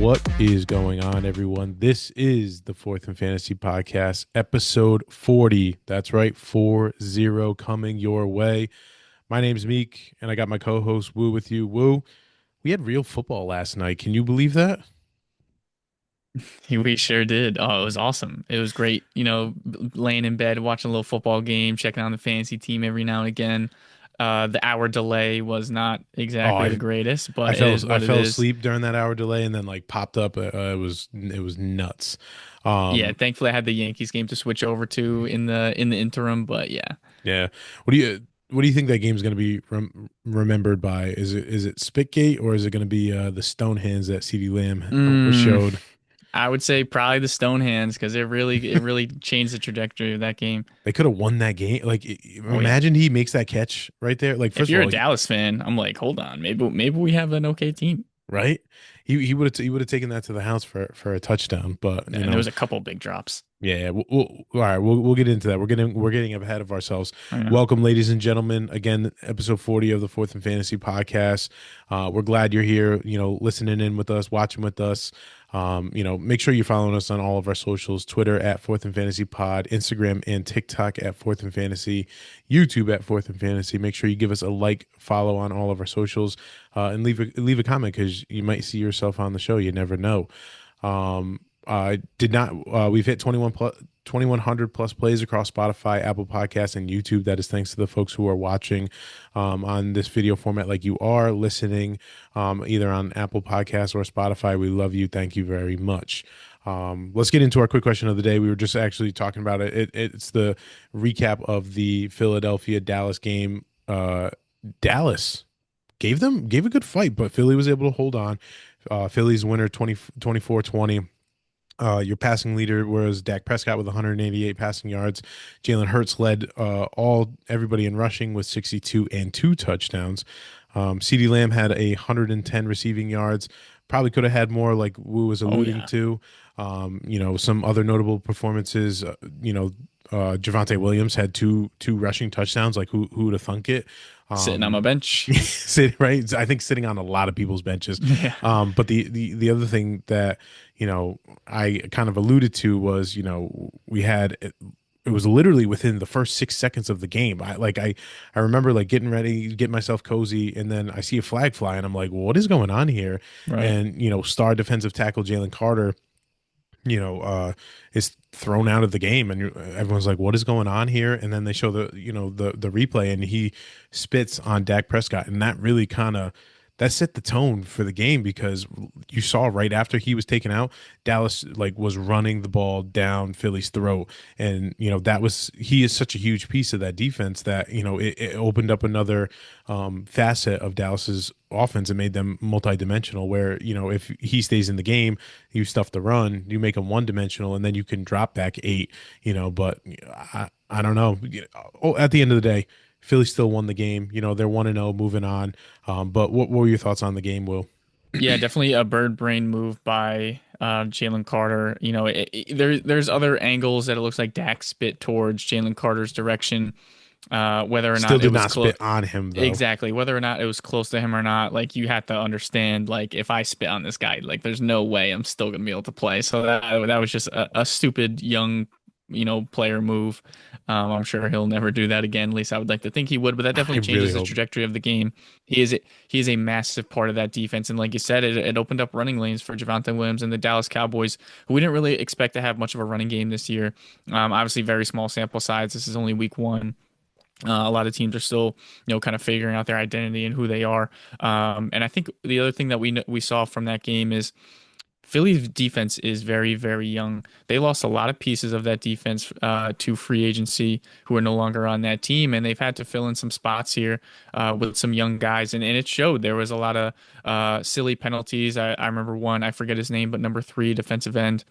What is going on, everyone? This is the Fourth and Fantasy Podcast, episode 40. That's right, 40 coming your way. My name's Meek, and I got my co-host Woo with you. Woo, we had real football last night. Can you believe that? We sure did. Oh, it was awesome. It was great. Laying in bed, watching a little football game, checking on the fantasy team every now and again. The hour delay was not Oh, exactly the I greatest, I but it fell is I what it fell is. asleep during that hour delay, and then like popped up. It was nuts. Yeah, Um, thankfully I had the Yankees game to switch over to in the interim, but yeah. yeah. What do you think that game's going to be remembered by? Is it Spitgate, or is it going to be the stone hands that CeeDee Lamb Mm, showed? I would say probably the Stone Hands because it really changed the trajectory of that game. They could have won that game. Like, Oh yeah. imagine he makes that catch right there. Like, If first of you're a all, Dallas fan, I'm like, hold on, maybe we have an okay team. right? He would have taken that to the house for a touchdown. But And there was a couple big drops. yeah. All right, we'll get into that. We're getting ahead of ourselves. I know. Welcome, ladies and gentlemen. Again, episode 40 of the Fourth and Fantasy Podcast. We're glad you're here. Listening in with us, watching with us. Make sure you're following us on all of our socials: Twitter at Fourth and Fantasy Pod, Instagram and TikTok at Fourth and Fantasy, YouTube at Fourth and Fantasy. Make sure you give us a like, follow on all of our socials, and leave a comment because you might see yourself on the show. You never know. Did not. We've hit 2,100 plus plays across Spotify, Apple Podcasts, and YouTube. That is thanks to the folks who are watching on this video format, like you are listening, either on Apple Podcasts or Spotify. We love you. Thank you very much. Let's get into our quick question of the day. We were just actually talking about it. It's the recap of the Philadelphia Dallas game. Dallas gave a good fight, but Philly was able to hold on. Philly's winner 24-20. Your passing leader was Dak Prescott with 188 passing yards. Jalen Hurts led everybody in rushing with 62 and 2 touchdowns. CeeDee Lamb had 110 receiving yards. Probably could have had more, like Wu was Oh alluding yeah. to. Some other notable performances. Javonte Williams had two rushing touchdowns. Like who would have thunk it? Sitting on my Um, bench. right. I think sitting on a lot of people's benches. Yeah. But the other thing that I kind of alluded to was we had it was literally within the first 6 seconds of the game. I remember like getting ready, getting myself cozy, and then I see a flag fly, and I'm like, well, what is going on here? Right. And star defensive tackle Jalen Carter you know, uh, is thrown out of the game, and everyone's like, "What is going on here?" And then they show the replay, and he spits on Dak Prescott, and that really kind of that set the tone for the game because you saw right after he was taken out, Dallas like was running the ball down Philly's throat, and that was he is such a huge piece of that defense that it opened up another facet of Dallas's offense and made them multidimensional. Where if he stays in the game, you stuff the run, you make them one dimensional, and then you can drop back eight. But I don't know. Oh, at the end of the day, Philly still won the game. They're 1-0, moving on. But what were your thoughts on the game, Will? Yeah, definitely a bird brain move by Jalen Carter. There's other angles that it looks like Dak spit towards Jalen Carter's direction. Whether or Still not it did was not close, spit on him though. exactly. Whether or not it was close to him or not, like you have to understand, like if I spit on this guy, like there's no way I'm still gonna be able to play. So that was just a stupid young, player move. I'm sure he'll never do that again. At least I would like to think he would, but that I definitely really changes the hope. trajectory of the game. He is a massive part of that defense, and like you said, it opened up running lanes for Javonte Williams and the Dallas Cowboys, who we didn't really expect to have much of a running game this year. Obviously, very small sample size. This is only week one. A lot of teams are still, kind of figuring out their identity and who they are. And I think the other thing that we saw from that game is Philly's defense is very, very young. They lost a lot of pieces of that defense to free agency who are no longer on that team, and they've had to fill in some spots here with some young guys, and it showed. There was a lot of silly penalties. I remember one, I forget his name, but number three, defensive end,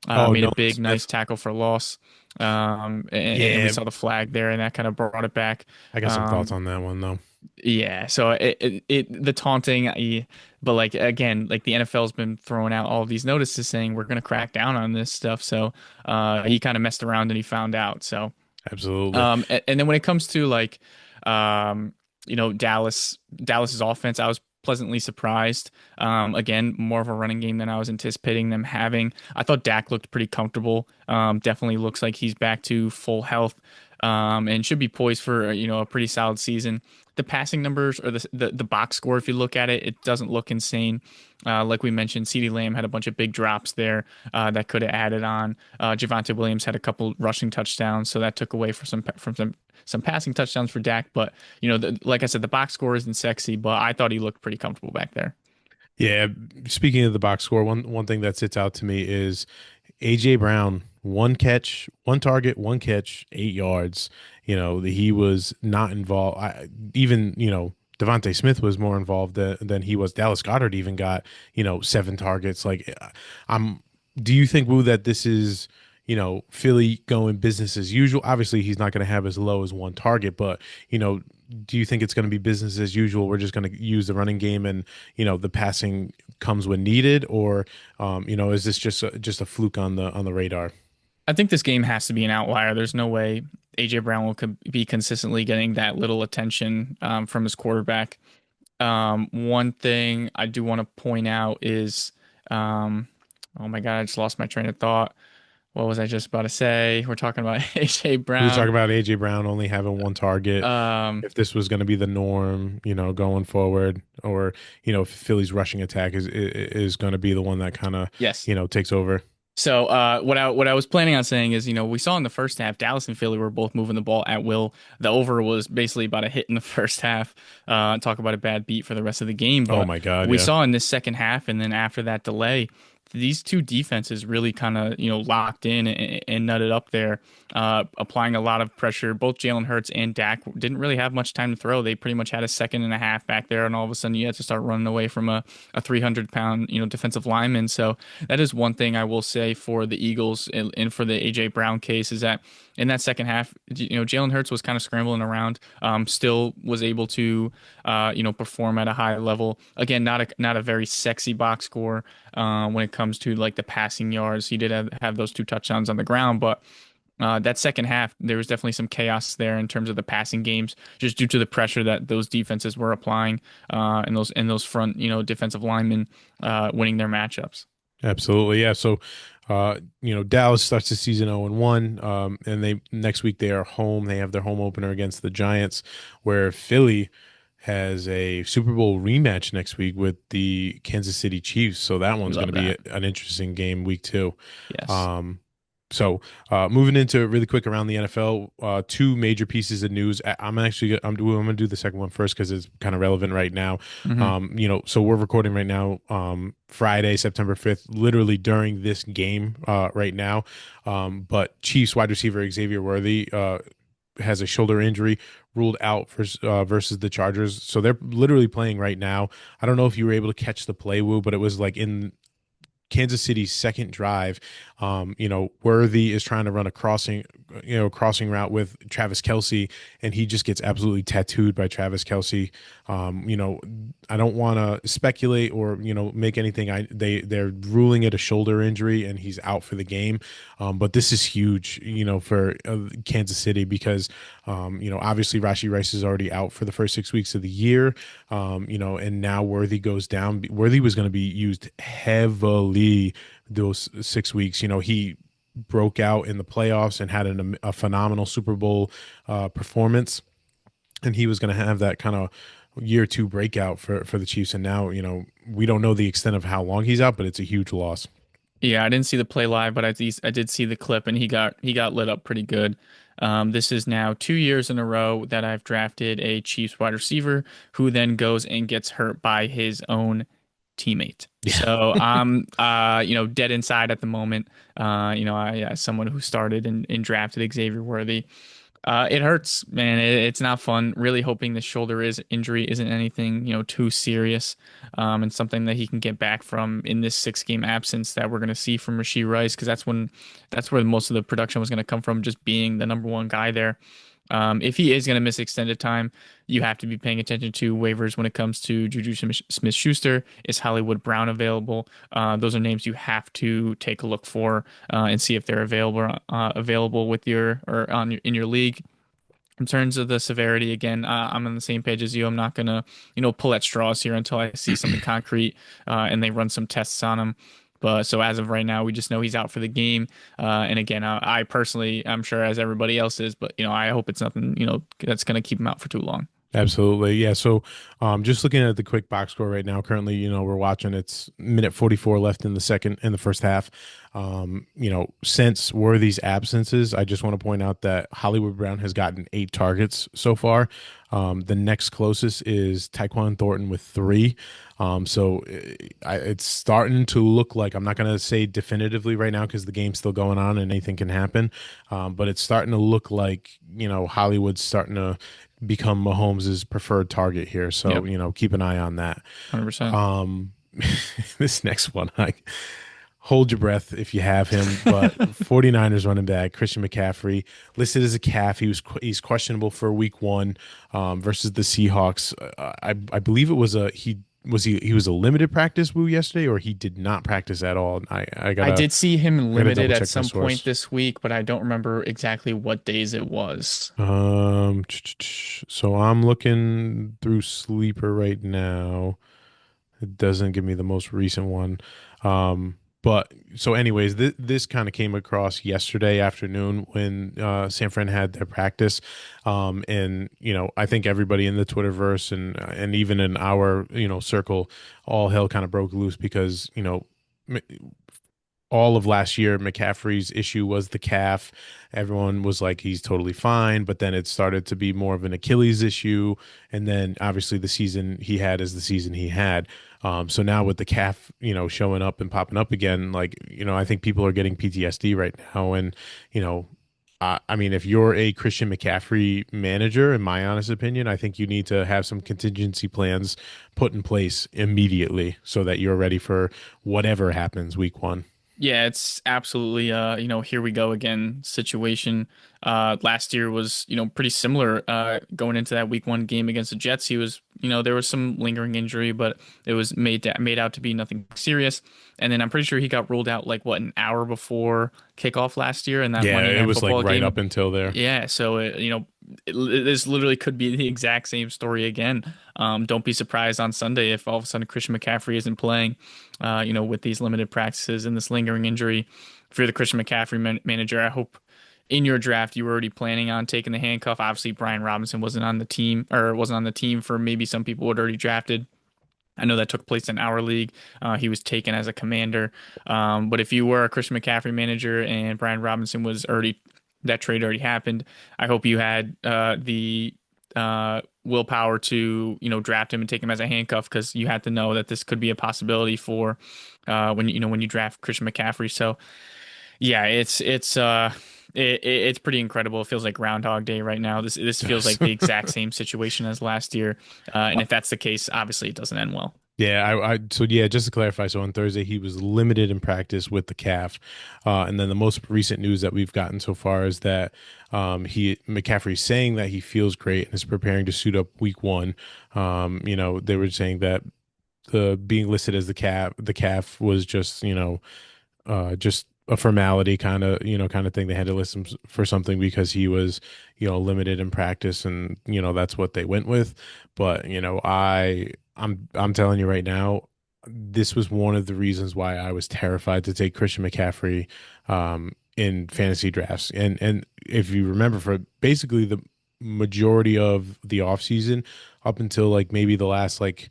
Oh, made a no, big, nice Smith. tackle for loss. And we Yeah, saw the flag there, and that kind of brought it back. I got some thoughts Um, on that one though. yeah, so the taunting, but like again, like the NFL's been throwing out all of these notices saying we're going to crack down on this stuff. So he kind of messed around and he found out. So Absolutely. and then when it comes to like Dallas's offense, I was pleasantly surprised. Again, more of a running game than I was anticipating them having. I thought Dak looked pretty comfortable. Definitely looks like he's back to full health, and should be poised for a pretty solid season. The passing numbers or the box score, if you look at it, it doesn't look insane. Like we mentioned, CeeDee Lamb had a bunch of big drops there that could have added on. Javonte Williams had a couple rushing touchdowns, so that took away from some passing touchdowns for Dak. But like I said, the box score isn't sexy, but I thought he looked pretty comfortable back there. Yeah, speaking of the box score, one thing that sits out to me is AJ Brown, one catch, one target, one catch, 8 yards. He was not involved. Even Devontae Smith was more involved than he was. Dallas Goedert even got 7 targets. Like, I'm. Do you think, Wu, that this is Philly going business as usual? Obviously, he's not going to have as low as one target, but do you think it's going to be business as usual? We're just going to use the running game, and the passing comes when needed, or is this just a fluke on the radar? I think this game has to be an outlier. There's no way AJ Brown will be consistently getting that little attention from his quarterback. One thing I do want to point out is, oh my God, I just lost my train of thought. What was I just about to say? We're talking about AJ We were Brown. talking about AJ Brown only having one target. Um, If this was going to be the norm, going forward, or if Philly's rushing attack is going to be the one that kind of yes. takes over. So what I was planning on saying is, we saw in the first half, Dallas and Philly were both moving the ball at will. The over was basically about a hit in the first half. Talk about a bad beat for the rest of the game. Oh But my God, we yeah. saw in this second half, and then after that delay, these two defenses really kind of locked in and nutted up there, applying a lot of pressure. Both Jalen Hurts and Dak didn't really have much time to throw. They pretty much had a second and a half back there, and all of a sudden you had to start running away from a 300-pound defensive lineman. So that is one thing I will say for the Eagles and for the AJ Brown case, is that in that second half, Jalen Hurts was kind of scrambling around, still was able to, perform at a high level. Again, not a very sexy box score when it comes to like the passing yards. He did have those two touchdowns on the ground, but that second half, there was definitely some chaos there in terms of the passing games, just due to the pressure that those defenses were applying, and those front, defensive linemen winning their matchups. Absolutely, yeah. So, Dallas starts the season 0-1, and they next week they are home. They have their home opener against the Giants, where Philly has a Super Bowl rematch next week with the Kansas City Chiefs. So that We one's going love to be that. an interesting game, week 2. Yes. Um, so moving into really quick around the NFL, two major pieces of news. I'm gonna do the second one first because it's kind of relevant right now. Hmm. So we're recording right now, Friday, September 5th, literally during this game, right now. But Chiefs wide receiver Xavier Worthy has a shoulder injury, ruled out versus the Chargers. So they're literally playing right now. I don't know if you were able to catch the play, Woo, but it was like in Kansas City's second drive. Worthy is trying to run a crossing route with Travis Kelce, and he just gets absolutely tattooed by Travis Kelce. I don't want to speculate or make anything. They're ruling it a shoulder injury, and he's out for the game. But this is huge, for Kansas City, because obviously Rashi Rice is already out for the first 6 weeks of the year. And now Worthy goes down. Worthy was going to be used heavily those 6 weeks. He broke out in the playoffs and had a phenomenal Super Bowl performance, and he was going to have that kind of year two breakout for the Chiefs. And now, we don't know the extent of how long he's out, but it's a huge loss. Yeah, I didn't see the play live, but I did see the clip, and he got lit up pretty good. This is now 2 years in a row that I've drafted a Chiefs wide receiver who then goes and gets hurt by his own teammate. Yeah. So I'm, dead inside at the moment. As someone who started and drafted Xavier Worthy, it hurts, man. It's not fun. Really hoping the shoulder is injury isn't anything, too serious, and something that he can get back from in this 6 game absence that we're going to see from Rashee Rice, because that's where most of the production was going to come from, just being the number one guy there. If he is going to miss extended time, you have to be paying attention to waivers when it comes to Juju Smith-Schuster. Is Hollywood Brown available? Those are names you have to take a look for, and see if they're available with in your league. In terms of the severity, again, I'm on the same page as you. I'm not gonna, pull at straws here until I see something concrete, and they run some tests on him. But so as of right now, we just know he's out for the game. And again, I personally, I'm sure as everybody else is, but I hope it's nothing, that's gonna keep him out for too long. Absolutely. Yeah. So just looking at the quick box score right now, currently, we're watching it's minute 44 left in the first half. Since Worthy's absences, I just want to point out that Hollywood Brown has gotten 8 targets so far. The next closest is Tyquan Thornton with 3. It's starting to look like, I'm not going to say definitively right now because the game's still going on and anything can happen. But it's starting to look like, Hollywood's starting to become Mahomes' preferred target here. So, Yep, keep an eye on that. 100%. Um, this next one, I hold your breath if you have him, but 49ers running back Christian McCaffrey listed as a calf. He's questionable for week 1 versus the Seahawks. I believe it was he was a limited practice Woo yesterday, or he did not practice at all. I did see him I gotta limited double at check my some point source. this week, but I don't remember exactly what days it was. So I'm looking through Sleeper right now. It doesn't give me the most recent one. But so, anyways, this kind of came across yesterday afternoon when San Fran had their practice, and I think everybody in the Twitterverse and even in our circle, all hell kind of broke loose because all of last year, McCaffrey's issue was the calf. Everyone was like, he's totally fine. But then it started to be more of an Achilles issue. And then obviously the season he had is the season he had. So now with the calf, showing up and popping up again, like, I think people are getting PTSD right now. And, you know, I mean, if you're a Christian McCaffrey manager, in my honest opinion, I think you need to have some contingency plans put in place immediately so that you're ready for whatever happens week 1. Yeah, it's absolutely here we go again situation. Last year was, pretty similar going into that week 1 game against the Jets. He was, there was some lingering injury, but it was made out to be nothing serious. And then I'm pretty sure he got ruled out like what an hour before kickoff last year in that Yeah, Monday it Night was like Football right up game. until there. Yeah, so this literally could be the exact same story again. Don't be surprised on Sunday if all of a sudden Christian McCaffrey isn't playing, with these limited practices and this lingering injury. If you're the Christian McCaffrey manager, I hope in your draft you were already planning on taking the handcuff. Obviously, Brian Robinson wasn't on the team for maybe some people who had already drafted. I know that took place in our league. He was taken as a commander. But if you were a Christian McCaffrey manager and Brian Robinson was already, that trade already happened, I hope you had the willpower to, draft him and take him as a handcuff because you had to know that this could be a possibility for when you draft Christian McCaffrey. So yeah, it's pretty incredible. It feels like Groundhog Day right now. This feels Does. like the exact same situation as last year. And if that's the case, obviously it doesn't end well. Yeah, so yeah, just to clarify, so on Thursday he was limited in practice with the calf, and then the most recent news that we've gotten so far is that he McCaffrey's saying that he feels great and is preparing to suit up week 1. They were saying that the being listed as the calf was just just a formality kind of thing. They had to list him for something because he was, limited in practice, and that's what they went with. But I'm telling you right now, this was one of the reasons why I was terrified to take Christian McCaffrey in fantasy drafts. And if you remember, for basically the majority of the offseason up until like maybe the last like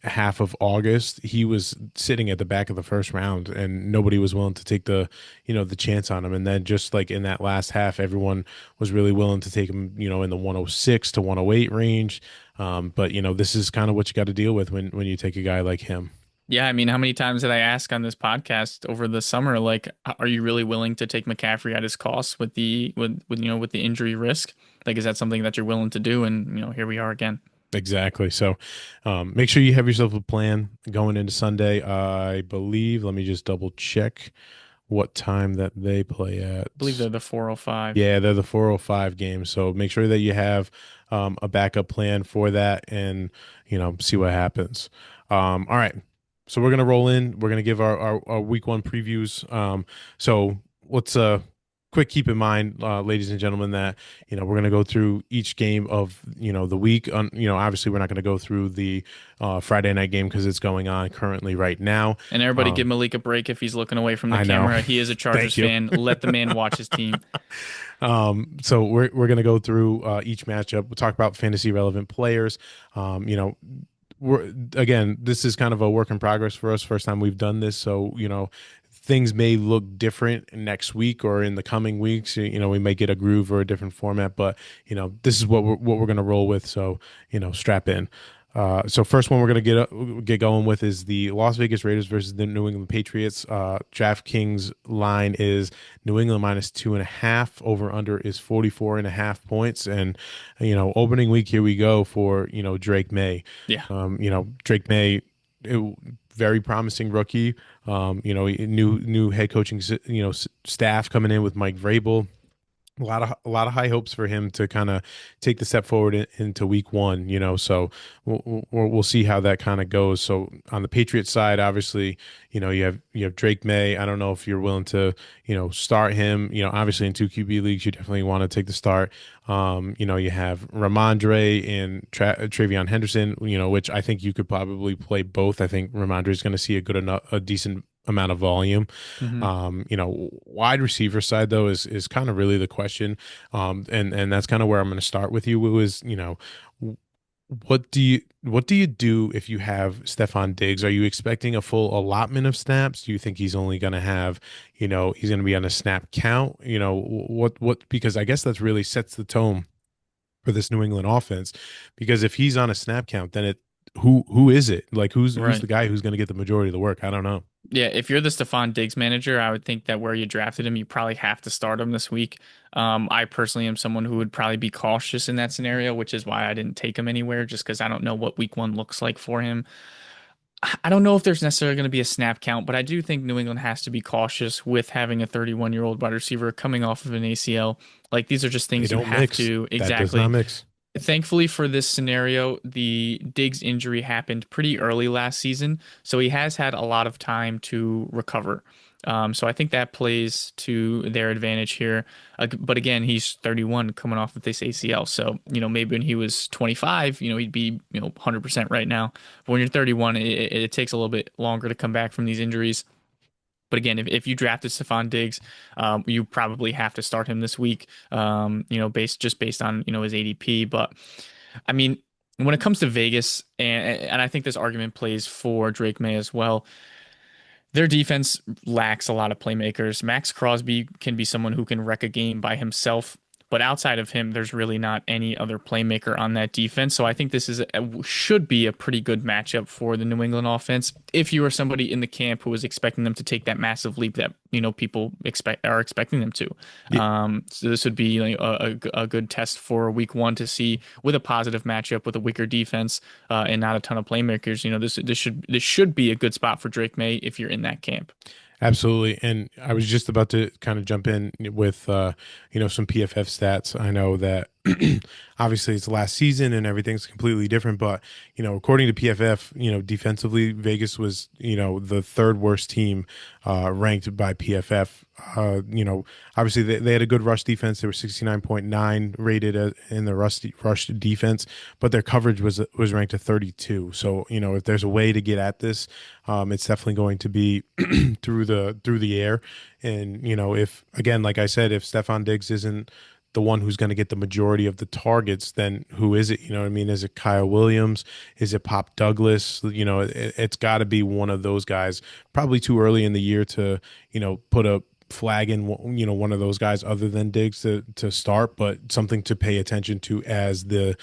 half of August, he was sitting at the back of the first round and nobody was willing to take the chance on him. And then just like in that last half, everyone was really willing to take him, in the 106 to 108 range. But this is kind of what you got to deal with when you take a guy like him. Yeah, I mean, how many times did I ask on this podcast over the summer, like, are you really willing to take McCaffrey at his cost with the injury risk? Like, is that something that you're willing to do? And here we are again. Exactly. So make sure you have yourself a plan going into Sunday. I believe, let me just double check what time that they play I believe at. they're the 405. Yeah, they're the 405 game. So make sure that you have a backup plan for that and, see what happens. All right. So we're going to roll in. We're going to give our week 1 previews. So let's quick keep in mind, ladies and gentlemen, that we're going to go through each game of the week. On obviously we're not going to go through the Friday night game because it's going on currently right now. And everybody give Um, Malik a break if he's looking away from the I know. camera. He is a Chargers Thank you. fan. Let the man watch his team. So we're gonna go through each matchup. We'll talk about fantasy relevant players. We're again, this is kind of a work in progress for us. First time we've done this, so things may look different next week or in the coming weeks. We may get a groove or a different format, but this is what we're gonna roll with. So strap in. So first one we're gonna get going with is the Las Vegas Raiders versus the New England Patriots. DraftKings line is New England minus 2.5. Over under is 44.5 points. And opening week, here we go for Drake May. Yeah. Drake May, very promising rookie. New head coaching staff coming in with Mike Vrabel. A lot of high hopes for him to kind of take the step forward into week one, so we'll see how that kind of goes. So on the Patriots side, obviously, you have Drake May. I don't know if you're willing to start him. Obviously in two QB leagues you definitely want to take the start. You have Ramondre and Travion Henderson, which I think you could probably play both. I think Ramondre is going to see a decent amount of volume. Hmm. Wide receiver side though is kind of really the question. And that's kind of where I'm going to start with you. Is what do you do if you have Stephon Diggs? Are you expecting a full allotment of snaps? Do you think he's only going to have, he's going to be on a snap count? What because I guess that's really sets the tone for this New England offense. Because if he's on a snap count, then who is it? Like who's Right. the guy who's going to get the majority of the work? I don't know. Yeah, if you're the Stephon Diggs manager, I would think that where you drafted him, you probably have to start him this week. I personally am someone who would probably be cautious in that scenario, which is why I didn't take him anywhere, just because I don't know what week one looks like for him. I don't know if there's necessarily going to be a snap count, but I do think New England has to be cautious with having a 31-year-old wide receiver coming off of an ACL. Like these are just They things you don't have mix. to That does not exactly. mix. Thankfully for this scenario, the Diggs injury happened pretty early last season, so he has had a lot of time to recover. So I think that plays to their advantage here. But again, he's 31 coming off of this ACL. So, maybe when he was 25, he'd be, 100% right now. But when you're 31, it takes a little bit longer to come back from these injuries. But again, if you drafted Stephon Diggs, you probably have to start him this week, based on, his ADP. But I mean, when it comes to Vegas, and I think this argument plays for Drake May as well, their defense lacks a lot of playmakers. Max Crosby can be someone who can wreck a game by himself, but outside of him, there's really not any other playmaker on that defense. So I think this should be a pretty good matchup for the New England offense. If you are somebody in the camp who is expecting them to take that massive leap that people are expecting them to, Yeah, so this would be like a good test for week one to see with a positive matchup with a weaker defense and not a ton of playmakers. This should be a good spot for Drake May if you're in that camp. absolutely. And I was just about to kind of jump in with some PFF stats. I know that obviously it's last season and everything's completely different, but according to PFF, defensively Vegas was, the third worst team ranked by PFF. Obviously they had a good rush defense. They were 69.9 rated in the rush defense, but their coverage was ranked at 32. So, if there's a way to get at this, it's definitely going to be through the air. And if again, like I said, if Stephon Diggs isn't the one who's going to get the majority of the targets, then who is it? You know what I mean? Is it Kyle Williams? Is it Pop Douglas? It's got to be one of those guys. Probably too early in the year to put a flag in one of those guys other than Diggs to start, but something to pay attention to as the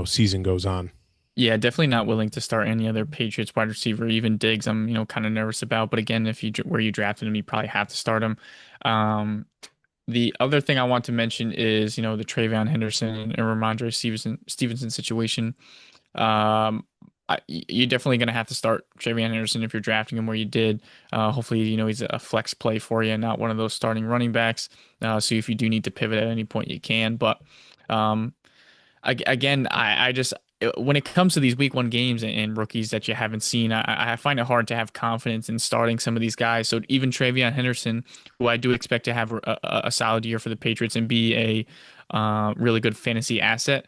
season goes on. Yeah, definitely not willing to start any other Patriots wide receiver, even Diggs. I'm, kind of nervous about. But again, if where you drafted him, you probably have to start him. Um, the other thing I want to mention is, the Travion Henderson and Ramondre Stevenson situation. You're definitely going to have to start Travion Henderson if you're drafting him where you did. Hopefully, he's a flex play for you, not one of those starting running backs. So if you do need to pivot at any point, you can. But again, I just when it comes to these week one games and rookies that you haven't seen, I find it hard to have confidence in starting some of these guys. So even Travion Henderson, who I do expect to have a solid year for the Patriots and be a really good fantasy asset,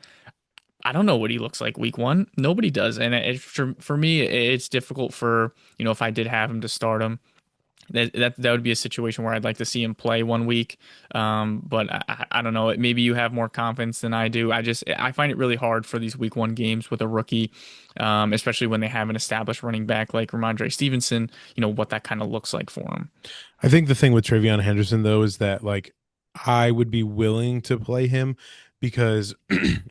I don't know what he looks like week one. Nobody does, and for me, it's difficult for if I did have him to start him. That would be a situation where I'd like to see him play one week. But I don't know. Maybe you have more confidence than I do. I find it really hard for these week one games with a rookie, especially when they have an established running back like Ramondre Stevenson. What that kind of looks like for him. I think the thing with Travion Henderson though is that like I would be willing to play him because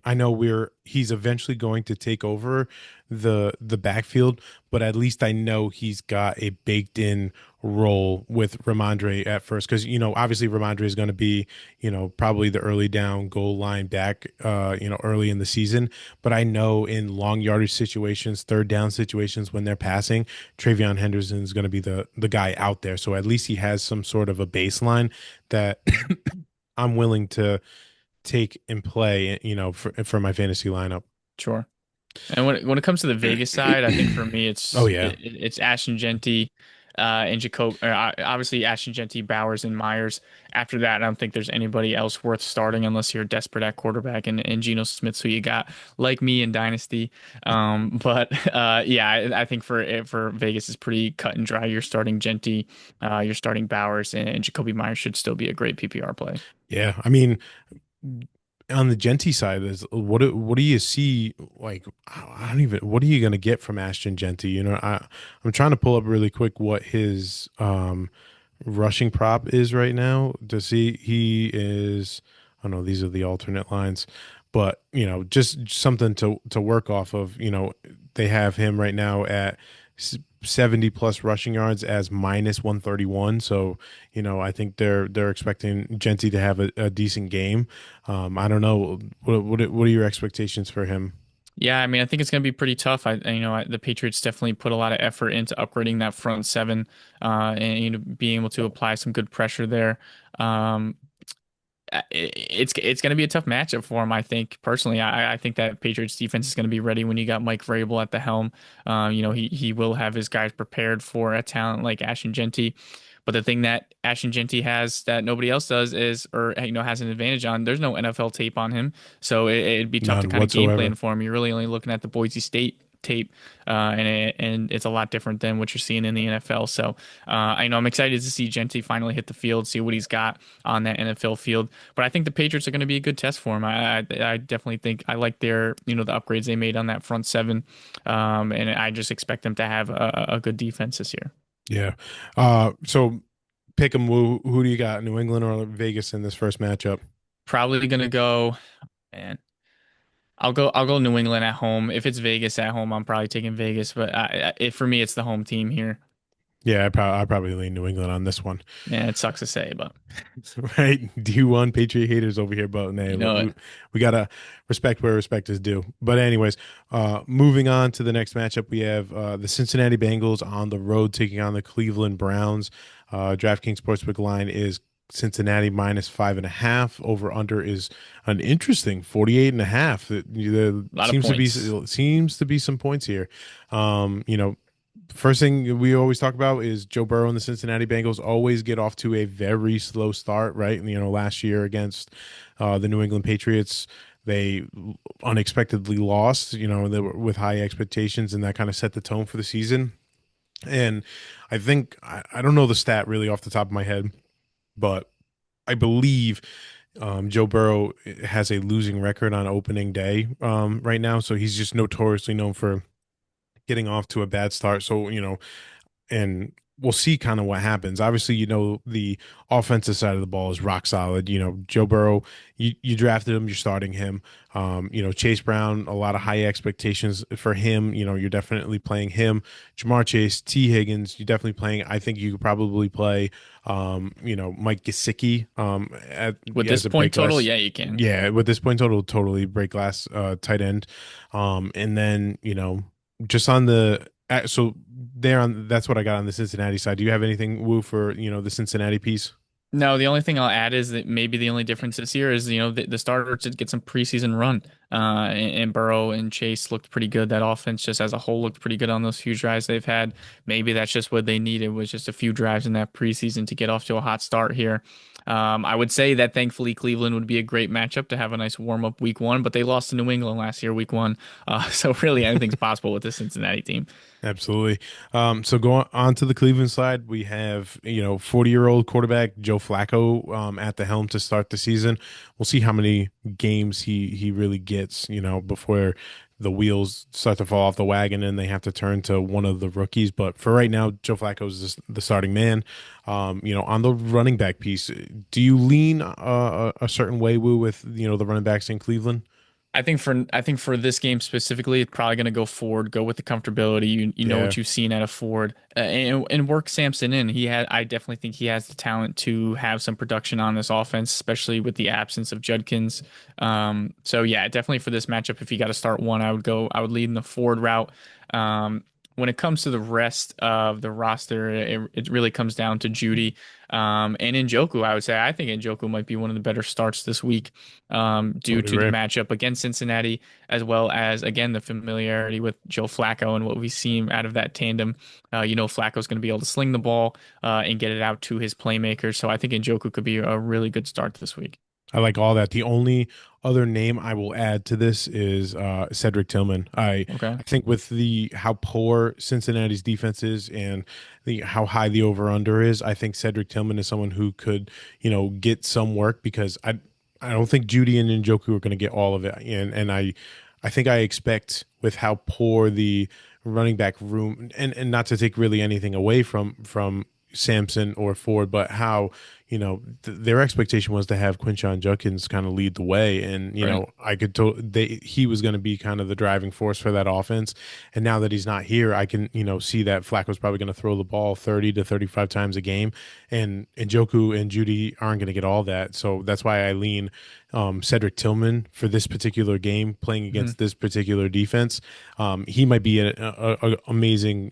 I know he's eventually going to take over the backfield, but at least I know he's got a baked in role with Ramondre at first because obviously Ramondre is going to be probably the early down goal line back early in the season, but I know in long yardage situations, third down situations when they're passing, Travion Henderson is going to be the guy out there. So at least he has some sort of a baseline that I'm willing to take and play, for my fantasy lineup. Sure. And when it comes to the Vegas side, I think for me Oh it's yeah. it's Ashton Genty, and Jacob, obviously Ashton Genty, Bowers, and Myers. After that, I don't think there's anybody else worth starting unless you're desperate at quarterback and Geno Smith's who you got, like me in Dynasty. But yeah, I think for Vegas is pretty cut and dry. You're starting Genty, you're starting Bowers, and Jacoby Myers should still be a great PPR play. Yeah. I mean, on the Genty side is what do you see like I don't even what are you going to get from Ashton Genty? I'm trying to pull up really quick what his rushing prop is right now to see he is. I don't know, these are the alternate lines, but just something to work off of. They have him right now at 70 plus rushing yards as minus 131. So I think they're expecting Genty to have a decent game. I don't know what are your expectations for him? Yeah, I mean, I think it's going to be pretty tough. The Patriots definitely put a lot of effort into upgrading that front seven, and being able to apply some good pressure there. Um, it's going to be a tough matchup for him. I think personally, I think that Patriots defense is going to be ready when you got Mike Vrabel at the helm. He will have his guys prepared for a talent like Ashton Genty. But the thing that Ashton Genty has that nobody else does is, or has an advantage on. There's no NFL tape on him, so it'd be tough to None kind of game whatsoever. plan for him. You're really only looking at the Boise State tape, and it's a lot different than what you're seeing in the NFL. So I know I'm excited to see Genty finally hit the field, see what he's got on that NFL field. But I think the Patriots are going to be a good test for him. I definitely think I like their the upgrades they made on that front seven, and I just expect them to have a good defense this year. Yeah. So pick 'em. Who do you got? New England or Vegas in this first matchup? Probably going to go, man. I'll go New England at home. If it's Vegas at home, I'm probably taking Vegas. But for me, it's the home team here. Yeah, I probably lean New England on this one. Yeah, it sucks to say, but Right? D1 Patriot haters over here, but you hey, know it. we gotta respect where respect is due. But anyways, moving on to the next matchup, we have the Cincinnati Bengals on the road taking on the Cleveland Browns. DraftKings Sportsbook line is Cincinnati minus 5.5. Over under is an interesting 48.5. There A lot of points. seems to be some points here. First thing we always talk about is Joe Burrow and the Cincinnati Bengals always get off to a very slow start, right? Last year against the New England Patriots, they unexpectedly lost, they were with high expectations, and that kind of set the tone for the season. And I think, I don't know the stat really off the top of my head, but I believe Joe Burrow has a losing record on opening day right now. So he's just notoriously known for getting off to a bad start. So, and we'll see kind of what happens. Obviously, the offensive side of the ball is rock solid. Joe Burrow, you drafted him, you're starting him. Chase Brown, a lot of high expectations for him. You're definitely playing him. Jamar Chase, T. Higgins, you're definitely playing. I think you could probably play, Mike Gesicki With this as a point break total, glass. yeah, you can. Yeah, with this point total, totally break glass tight end. And then, just on the so there on that's what I got on the Cincinnati side. Do you have anything woo for the Cincinnati piece? No, the only thing I'll add is that maybe the only difference this year is the starter to get some preseason run. and Burrow and Chase looked pretty good. That offense just as a whole looked pretty good on those few drives they've had. Maybe that's just what they needed was just a few drives in that preseason to get off to a hot start here. I would say that thankfully Cleveland would be a great matchup to have a nice warm up week one, but they lost to New England last year, week one. So really anything's possible with the Cincinnati team. Absolutely. So going on to the Cleveland side, we have, 40-year-old quarterback Joe Flacco at the helm to start the season. We'll see how many games he really gets, before the wheels start to fall off the wagon and they have to turn to one of the rookies. But for right now, Joe Flacco is the starting man. On the running back piece, do you lean a certain way, Woo, with, the running backs in Cleveland? I think for this game specifically, it's probably going to go Ford. Go with the comfortability. You know Yeah. what you've seen out of Ford, and work Sampson in. I definitely think he has the talent to have some production on this offense, especially with the absence of Judkins. So yeah, definitely for this matchup, if you got to start one, I would lead in the Ford route. When it comes to the rest of the roster, it really comes down to Judy and Njoku. I would say I think Njoku might be one of the better starts this week due Totally to the agree. matchup against Cincinnati, as well as, again, the familiarity with Joe Flacco and what we've seen out of that tandem. Flacco's going to be able to sling the ball and get it out to his playmakers. So I think Njoku could be a really good start this week. I like all that. The only other name I will add to this is Cedric Tillman. Okay. I think with the how poor Cincinnati's defense is and the how high the over under is, I think Cedric Tillman is someone who could, get some work because I don't think Judy and Njoku are going to get all of it. And I think I expect with how poor the running back room and not to take really anything away from Sampson or Ford, but how their expectation was to have Quinshon Judkins kind of lead the way, and Right. I could he was going to be kind of the driving force for that offense. And now that he's not here, I can see that Flacco's probably going to throw the ball 30 to 35 times a game, and Joku and Judy aren't going to get all that. So that's why I lean Cedric Tillman for this particular game, playing Mhm. against this particular defense. He might be a amazing,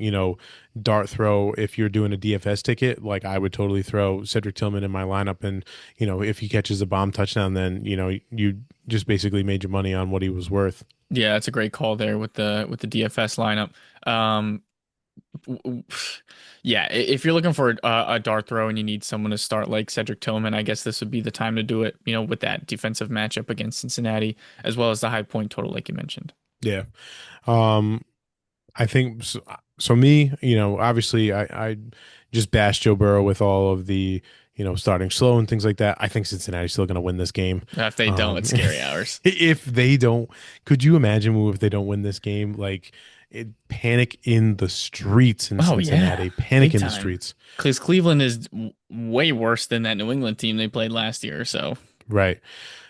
dart throw if you're doing a DFS ticket. Like I would totally throw Cedric Tillman in my lineup, and if he catches a bomb touchdown, then you just basically made your money on what he was worth. Yeah, that's a great call there with the DFS lineup. Um, yeah, if you're looking for a dart throw and you need someone to start like Cedric Tillman, I guess this would be the time to do it. With that defensive matchup against Cincinnati, as well as the high point total, like you mentioned. Yeah. Um, I think so. Me, obviously, I just bashed Joe Burrow with all of the, starting slow and things like that. I think Cincinnati's still going to win this game. If they don't, it's scary hours. If they don't, could you imagine if they don't win this game? Like, panic in the streets in Oh yeah, Cincinnati. Panic big in the time. streets. Because Cleveland is way worse than that New England team they played last year. So Right.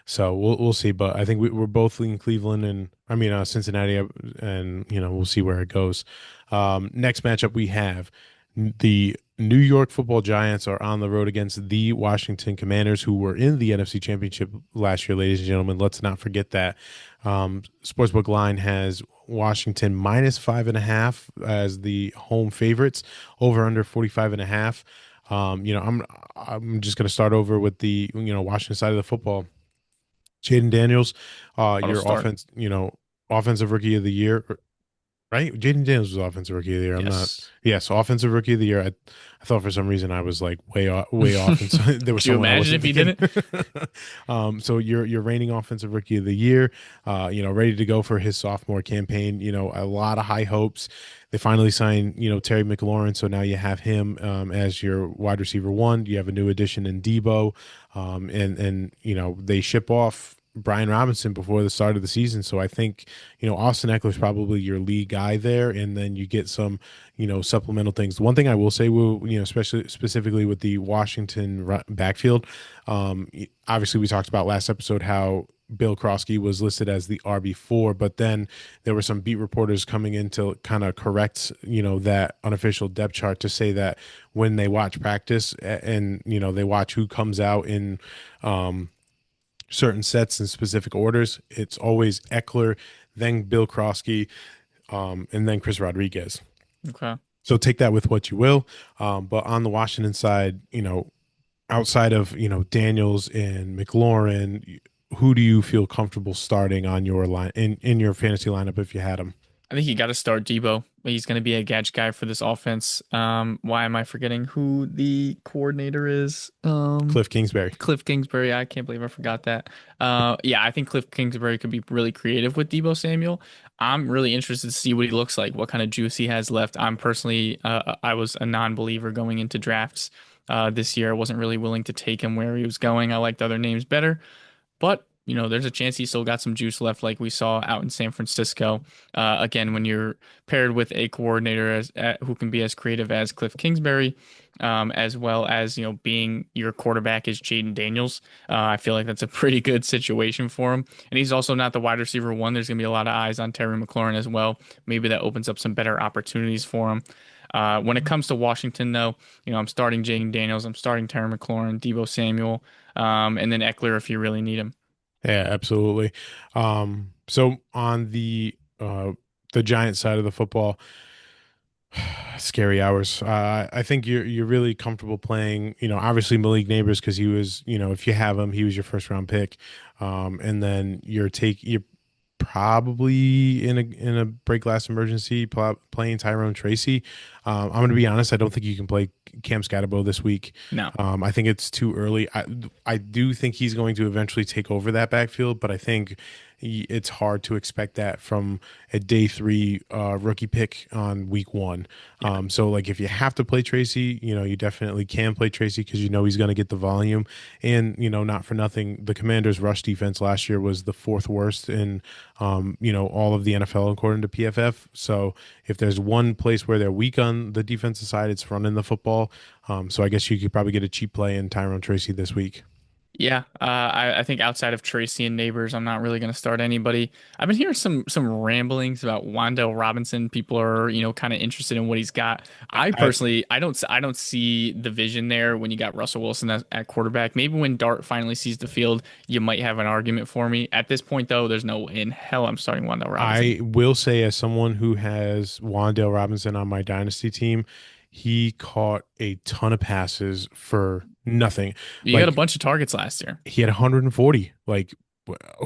So we'll see, but I think we're both in Cleveland and I mean Cincinnati, and we'll see where it goes. Next matchup we have the New York Football Giants are on the road against the Washington Commanders, who were in the NFC Championship last year, ladies and gentlemen. Let's not forget that. Sportsbook line has Washington minus 5.5 as the home favorites, over under 45.5. I'm just going to start over with the Washington side of the football. Jaden Daniels, auto your start. offensive rookie of the year, right? Jaden Daniels was offensive rookie of the year. I'm not. Yes. Yes, offensive rookie of the year. I thought for some reason I was like way off, and so there was Could you someone I imagine wasn't if he thinking. didn't? So you're reigning offensive rookie of the year. Ready to go for his sophomore campaign. A lot of high hopes. They finally signed Terry McLaurin, so now you have him as your wide receiver one. You have a new addition in Debo, and they ship off Brian Robinson before the start of the season. So I think, Austin Eckler's probably your lead guy there. And then you get some, supplemental things. The one thing I will say, especially specifically with the Washington backfield, obviously we talked about last episode how Bill Krosky was listed as the RB4, but then there were some beat reporters coming in to kind of correct, that unofficial depth chart to say that when they watch practice and, they watch who comes out in, certain sets in specific orders. It's always Eckler, then Bill Krosky, and then Chris Rodriguez. Okay. So take that with what you will. But on the Washington side, outside of Daniels and McLaurin, who do you feel comfortable starting on your line in your fantasy lineup if you had him? I think you got to start Debo. He's going to be a gadget guy for this offense. Why am I forgetting who the coordinator is? Cliff Kingsbury. Cliff Kingsbury. I can't believe I forgot that. Yeah, I think Cliff Kingsbury could be really creative with Debo Samuel. I'm really interested to see what he looks like, what kind of juice he has left. I'm personally, I was a non-believer going into drafts this year. I wasn't really willing to take him where he was going. I liked other names better. But, there's a chance he's still got some juice left, like we saw out in San Francisco. Again, when you're paired with a coordinator who can be as creative as Cliff Kingsbury, as well as, being your quarterback is Jaden Daniels. I feel like that's a pretty good situation for him. And he's also not the wide receiver one. There's going to be a lot of eyes on Terry McLaurin as well. Maybe that opens up some better opportunities for him. When it comes to Washington, though, I'm starting Jaden Daniels, I'm starting Terry McLaurin, Debo Samuel, and then Eckler if you really need him. Yeah, absolutely. So on the Giant side of the football, scary hours. I think you're really comfortable playing. Obviously Malik Neighbors because he was. If you have him, he was your first round pick. And then you're probably in a break glass emergency playing Tyrone Tracy. I'm going to be honest. I don't think you can play Cam Scatterbo this week. No. I think it's too early. I do think he's going to eventually take over that backfield, but I think it's hard to expect that from a day three rookie pick on week one. Yeah. So like if you have to play Tracy, you definitely can play Tracy because he's going to get the volume. And not for nothing, the Commanders' rush defense last year was the fourth worst in all of the NFL according to PFF. So if there's one place where they're weak on the defensive side, it's running the football. So I guess you could probably get a cheap play in Tyrone Tracy this week. Yeah, I think outside of Tracy and Neighbors, I'm not really going to start anybody. I've been hearing some ramblings about Wan'Dale Robinson. People are, kind of interested in what he's got. I I, personally, I don't see the vision there when you got Russell Wilson at quarterback. Maybe when Dart finally sees the field, you might have an argument for me. At this point, though, there's no way in hell I'm starting Wan'Dale Robinson. I will say, as someone who has Wan'Dale Robinson on my dynasty team, he caught a ton of passes for nothing. You got a Like bunch of targets last year, he had 140. Like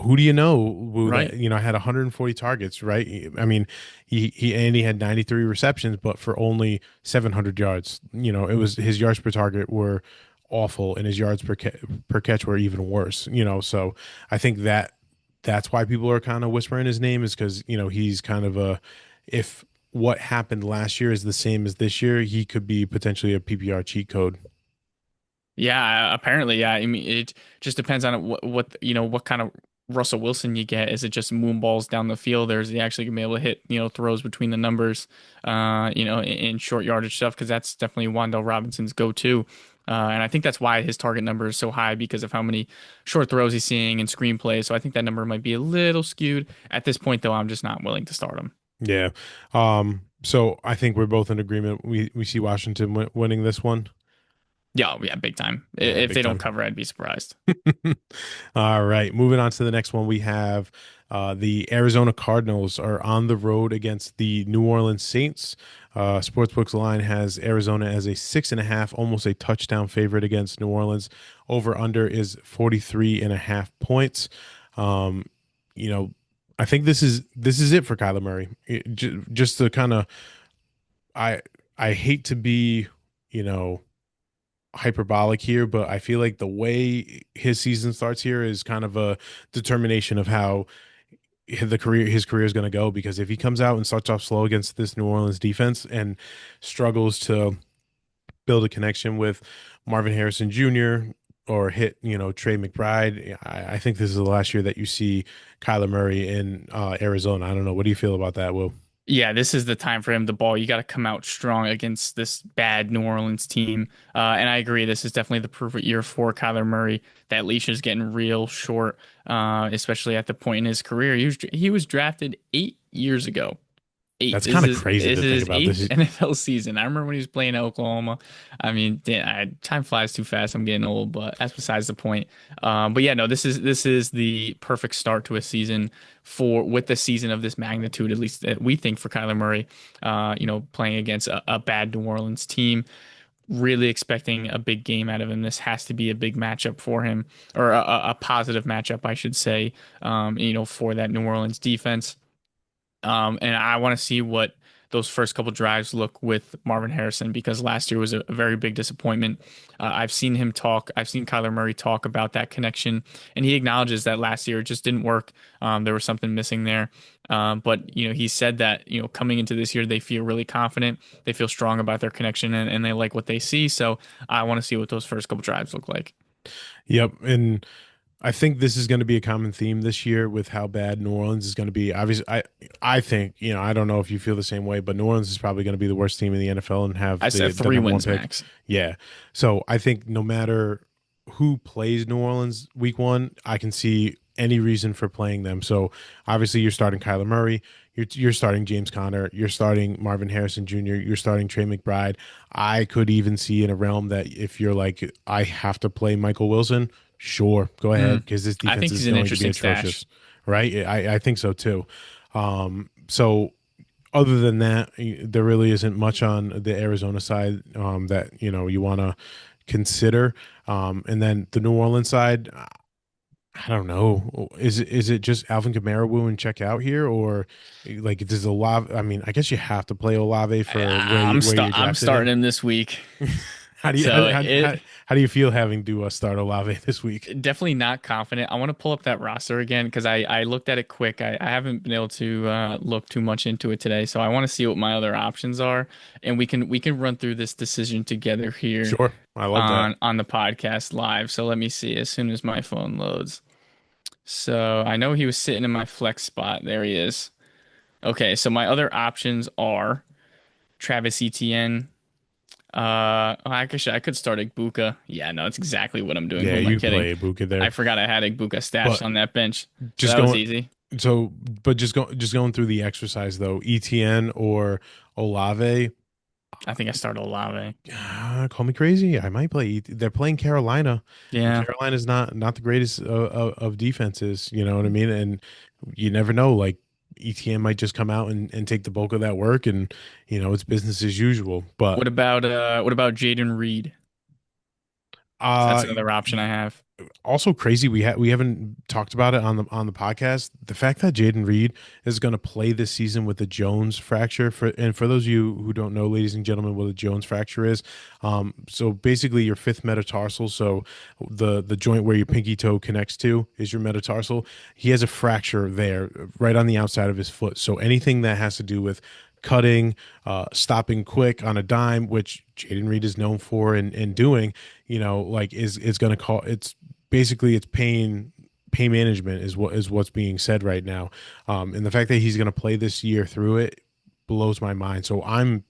who do you know who right? that had 140 targets, right? I mean, he had 93 receptions, but for only 700 yards. It was his yards per target were awful, and his yards per catch were even worse. So I think that's why people are kind of whispering his name is because he's kind of if what happened last year is the same as this year, he could be potentially a PPR cheat code. Yeah, apparently, yeah. I mean, it just depends on what kind of Russell Wilson you get. Is it just moonballs down the field, or is he actually gonna be able to hit throws between the numbers, in short yardage stuff? Because that's definitely Wan'Dale Robinson's go-to. And I think that's why his target number is so high because of how many short throws he's seeing and screenplays. So I think that number might be a little skewed at this point, though. I'm just not willing to start him. Yeah. So I think we're both in agreement. We see Washington winning this one. Yeah, yeah, big time. Yeah, If big they don't time. cover, I'd be surprised. All right. Moving on to the next one, we have the Arizona Cardinals are on the road against the New Orleans Saints. Sportsbook's line has Arizona as a 6.5, almost a touchdown favorite against New Orleans. Over under is 43.5 points. Um, you know, I think this is it for Kyler Murray. Just to kind of, I I hate to be, you know hyperbolic here, but I feel like the way his season starts here is kind of a determination of how his career is going to go. Because if he comes out and starts off slow against this New Orleans defense and struggles to build a connection with Marvin Harrison Jr. or hit Trey McBride, I think this is the last year that you see Kyler Murray in Arizona. I don't know. What do you feel about that, Will? Yeah, this is the time for him to ball. You got to come out strong against this bad New Orleans team. And I agree, this is definitely the perfect year for Kyler Murray. That leash is getting real short, especially at the point in his career. He was drafted 8 years ago. Eight. That's This kind of is crazy this to is think his about. eighth NFL season. I remember when he was playing at Oklahoma. I mean, time flies too fast. I'm getting old, but that's besides the point. But yeah, no, this is the perfect start to a season with the season of this magnitude, at least that we think for Kyler Murray. Playing against a bad New Orleans team. really expecting a big game out of him. This has to be a big matchup for him, or a positive matchup, I should say, for that New Orleans defense. And I want to see what those first couple drives look with Marvin Harrison because last year was a very big disappointment. I've seen him talk, I've seen Kyler Murray talk about that connection, and he acknowledges that last year it just didn't work. There was something missing there. But he said that coming into this year they feel really confident, they feel strong about their connection, and they like what they see. So I want to see what those first couple drives look like. Yep. And I think this is going to be a common theme this year with how bad New Orleans is going to be. Obviously, I think, I don't know if you feel the same way, but New Orleans is probably going to be the worst team in the NFL and have I said the three number one wins pick. max. Yeah. So I think no matter who plays New Orleans week one, I can see any reason for playing them. So obviously you're starting Kyler Murray, you're starting James Conner, you're starting Marvin Harrison Jr., you're starting Trey McBride. I could even see in a realm that if you're like, I have to play Michael Wilson, sure, go ahead, Mm, because this I defense think is he's an going to be interesting stash. atrocious, right? I think so too. So other than that, there really isn't much on the Arizona side that you want to consider. And then the New Orleans side, I don't know. Is it just Alvin Kamara Wu and check out here, or like does Olave? I mean, I guess you have to play Olave for where you I'm drafted starting him. him this week. How do you So it how do you feel having to start Olave this week? definitely not confident. I want to pull up that roster again because I looked at it quick. I haven't been able to look too much into it today, so I want to see what my other options are, and we can run through this decision together here Sure, I love that. on the podcast live. So let me see as soon as my phone loads. So I know he was sitting in my flex spot. There he is. Okay, so my other options are Travis Etienne. Actually, I could start Igbuka. Yeah, no, that's exactly what I'm doing. Who Yeah, am I you kidding? play Ibuka I there, forgot I had Igbuka stashed but on that bench, so just that was going easy. so, but just going through the exercise though, ETN or Olave. I think I started Olave. Call me crazy. I might play. They're playing Carolina, and Yeah. Carolina's not the greatest of defenses. You know what I mean? And you never know. Like ETN might just come out and take the bulk of that work, and it's business as usual. But What about Jaden Reed? So that's uh, another option I have. also crazy. We haven't talked about it on the podcast. The fact that Jaden Reed is going to play this season with the Jones fracture for those of you who don't know, ladies and gentlemen, what a Jones fracture is. So basically your fifth metatarsal. So the joint where your pinky toe connects to is your metatarsal. He has a fracture there, right on the outside of his foot. So anything that has to do with cutting, stopping quick on a dime, which Jaden Reed is known for and doing, like is going to call it's basically it's pain management is what's being said right now. And the fact that he's going to play this year through it blows my mind. So I'm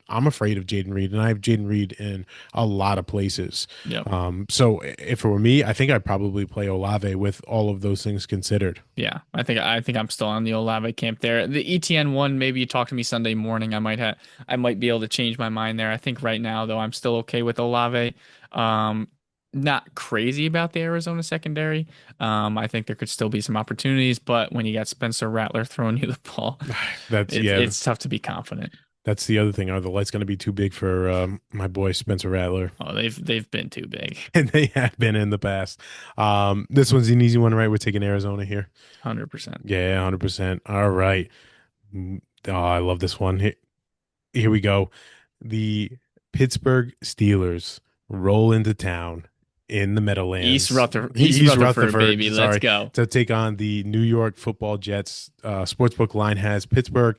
afraid of Jaden Reed, and I have Jaden Reed in a lot of places. Yep. So if it were me, I think I'd probably play Olave with all of those things considered. Yeah. I think I'm still on the Olave camp there. The ETN one, maybe you talk to me Sunday morning. I might be able to change my mind there. I think right now though I'm still okay with Olave. Um, Not crazy about the Arizona secondary. I think there could still be some opportunities, but when you got Spencer Rattler throwing you the ball, That's it's yeah. it's tough to be confident. That's the other thing. Are the lights going to be too big for my boy Spencer Rattler? Oh, they've been too big. And they have been in the past. This one's an easy one, right? We're taking Arizona here. 100%. Yeah, 100%. All right. Oh, I love this one. Here we go. The Pittsburgh Steelers roll into town in the Meadowlands. East East Rutherford, Rutherford, baby. Let's sorry, go. to take on the New York Football Jets. Sportsbook line has Pittsburgh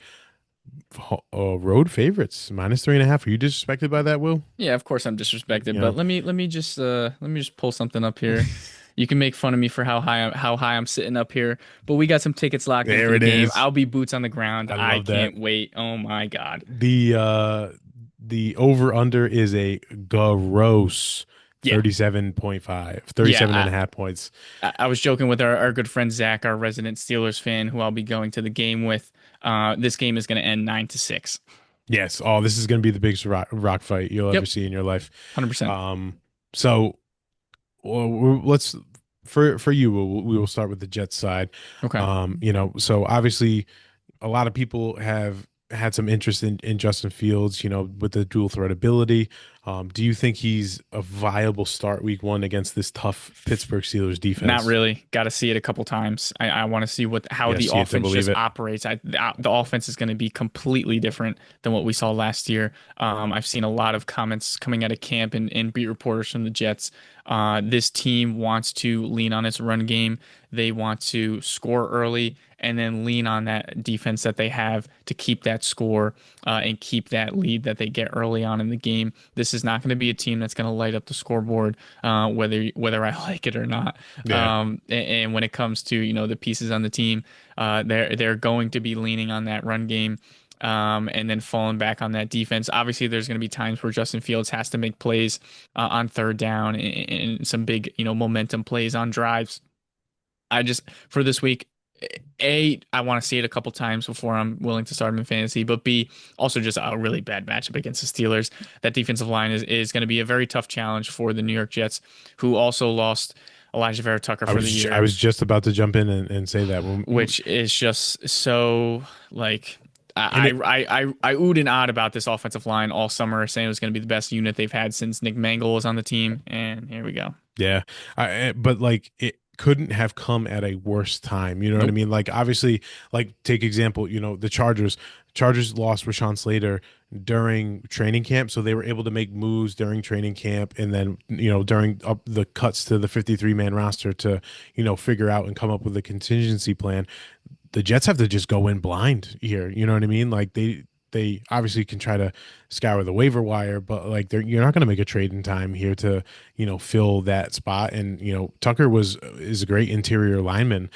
road favorites -3.5. Are you disrespected by that, Will? Yeah, of course I'm disrespected, Yeah. but let me just pull something up here. You can make fun of me for how high I'm sitting up here, but we got some tickets locked in for There the it game. is. I'll be boots on the ground. I I love that. can't wait. Oh my God. The over under is a gross Yeah. 37.5, Yeah. 37 and a half points. I was joking with our good friend Zach, our resident Steelers fan, who I'll be going to the game with. This game is going to end 9-6. Yes. Oh, this is going to be the biggest rock fight you'll ever Yep. see in your life. 100%. So let's for you, we will start with the Jets side. Okay. So obviously a lot of people have had some interest in Justin Fields, with the dual threat ability. Do you think he's a viable start week one against this tough Pittsburgh Steelers Not defense? really. Got to see it a couple times. I want to see how Yeah, the see it to offense believe just it. operates. The offense is going to be completely different than what we saw last year. I've seen a lot of comments coming out of camp and beat reporters from the Jets. This team wants to lean on its run game. They want to score early and then lean on that defense that they have to keep that score and keep that lead that they get early on in the game. This is not going to be a team that's going to light up the scoreboard, whether I like it or not. Yeah. And when it comes to, the pieces on the team, they're going to be leaning on that run game. And then falling back on that defense. Obviously, there's going to be times where Justin Fields has to make plays on third down and some big, momentum plays on drives. I just for this week, I want to see it a couple times before I'm willing to start him in fantasy. But B, also just a really bad matchup against the Steelers. That defensive line is going to be a very tough challenge for the New York Jets, who also lost Elijah Vera Tucker for the I year, was just about to jump in and say that which is just so like. and I, it I I I oohed and ahhed about this offensive line all summer, saying it was going to be the best unit they've had since Nick Mangold was on the team, and here we go. Yeah, but like it couldn't have come at a worse time. You know what I Nope. mean? Like obviously, like take example, the Chargers. Chargers lost Rashawn Slater during training camp, so they were able to make moves during training camp, and then during the cuts to the 53-man roster to figure out and come up with a contingency plan. The Jets have to just go in blind here. You know what I mean? Like they obviously can try to scour the waiver wire, but like you're not going to make a trade in time here to fill that spot. And Tucker is a great interior lineman,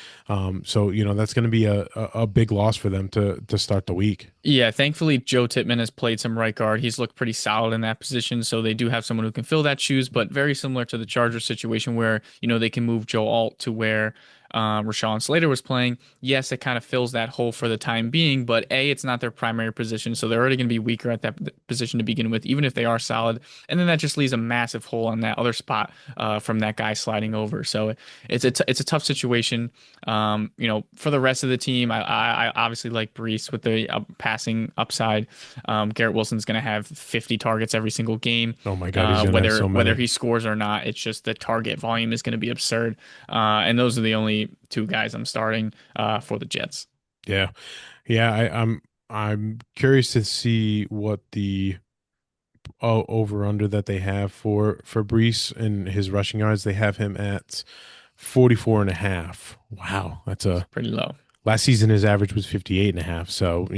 so that's going to be a big loss for them to start the week. Yeah, thankfully Joe Tippmann has played some right guard. He's looked pretty solid in that position, so they do have someone who can fill that shoes. But very similar to the Chargers situation, where they can move Joe Alt to where Rashawn Slater was playing. Yes, it kind of fills that hole for the time being, but it's not their primary position, so they're already going to be weaker at that position to begin with, even if they are solid. And then that just leaves a massive hole on that other spot from that guy sliding over. So it's a tough situation. For the rest of the team, I obviously like Brees with the passing upside. Garrett Wilson's going to have 50 targets every single game. Oh my God, he's going to have Whether so whether many. he scores or not, it's just the target volume is going to be absurd. And those are the only two guys I'm starting for the Jets. Yeah, yeah. I'm curious to see what the over under that they have for Brees and his rushing yards. They have him at 44 and a half. Wow, that's It's a pretty low. last season his average was 58 and a half. So,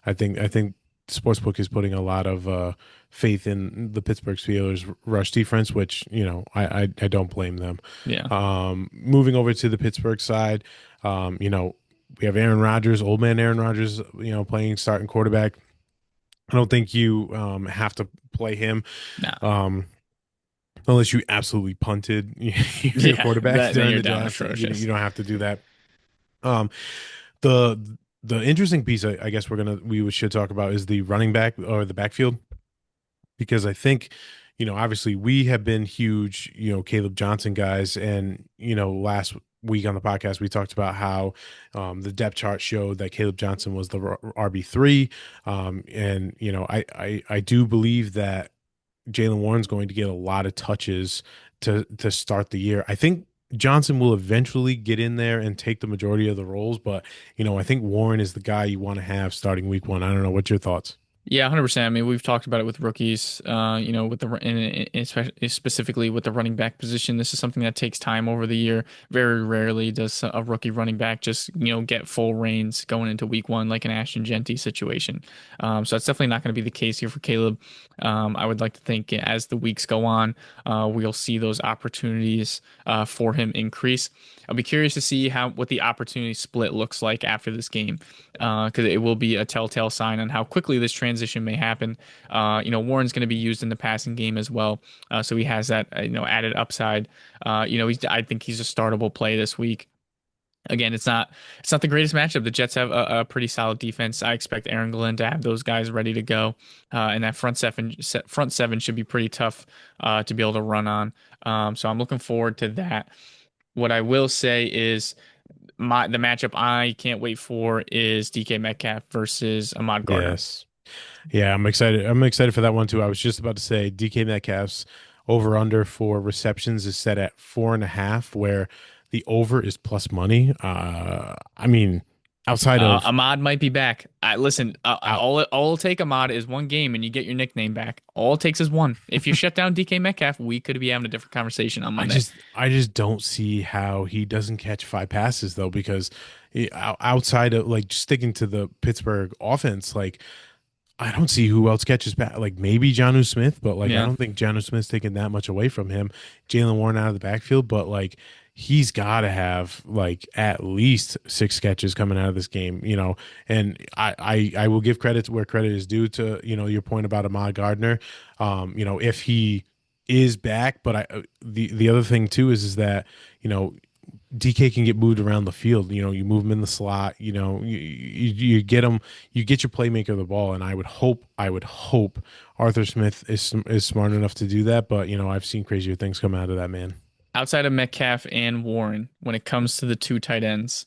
I think Sportsbook is putting a lot of faith in the Pittsburgh Steelers rush defense, which, I don't blame them. Yeah. Moving over to the Pittsburgh side, we have Aaron Rodgers, old man Aaron Rodgers, playing starting quarterback. I don't think you have to play him. Nah. Um, unless you absolutely punted your Yeah. quarterback Then during you're the down draft. You atrocious. don't have to do that. Um, the interesting piece I guess we should talk about is the running back or the backfield, because I think obviously we have been huge Caleb Johnson guys, and last week on the podcast we talked about how the depth chart showed that Caleb Johnson was the RB3, and I do believe that Jalen Warren's going to get a lot of touches to start the year. I think Johnson will eventually get in there and take the majority of the roles, but I think Warren is the guy you want to have starting week one. I don't know. What's your thoughts? Yeah, 100%. I mean, we've talked about it with rookies, with and especially specifically with the running back position. This is something that takes time over the year. Very rarely does a rookie running back just, get full reins going into week one, like an Ashton Genty situation. So that's definitely not going to be the case here for Caleb. I would like to think as the weeks go on, we'll see those opportunities for him increase. I'll be curious to see what the opportunity split looks like after this game, because it will be a telltale sign on how quickly this transition may happen. Warren's going to be used in the passing game as well, so he has that added upside. I think he's a startable play this week. Again, it's not the greatest matchup. The Jets have a pretty solid defense. I expect Aaron Glenn to have those guys ready to go, and that front seven should be pretty tough to be able to run on. So I'm looking forward to that. What I will say is the matchup I can't wait for is DK Metcalf versus Ahmad Gardner. Yes. Yeah, I'm excited. I'm excited for that one too. I was just about to say DK Metcalf's over under for receptions is set at 4.5, where the over is plus money. I mean, outside of Ahmad might be back. Listen, out, all it'll take Ahmad is one game and you get your nickname back. All it takes is one. If you shut down DK Metcalf, we could be having a different conversation on Monday. I just don't see how he doesn't catch 5 passes though, because outside of like just sticking to the Pittsburgh offense, like I don't see who else catches back. Like maybe Jonnu Smith, but like I Yeah. don't think Jonnu Smith's taking that much away from him. Jalen Warren out of the backfield, but like he's got to have like at least 6 catches coming out of this game, And I will give credit where credit is due to your point about Ahmad Gardner. If he is back, but the other thing too is that you know DK can get moved around the field. You move him in the slot. You get him, you get your playmaker the ball, and I would hope Arthur Smith is smart enough to do that. But I've seen crazier things come out of that man. Outside of Metcalf and Warren, when it comes to the two tight ends,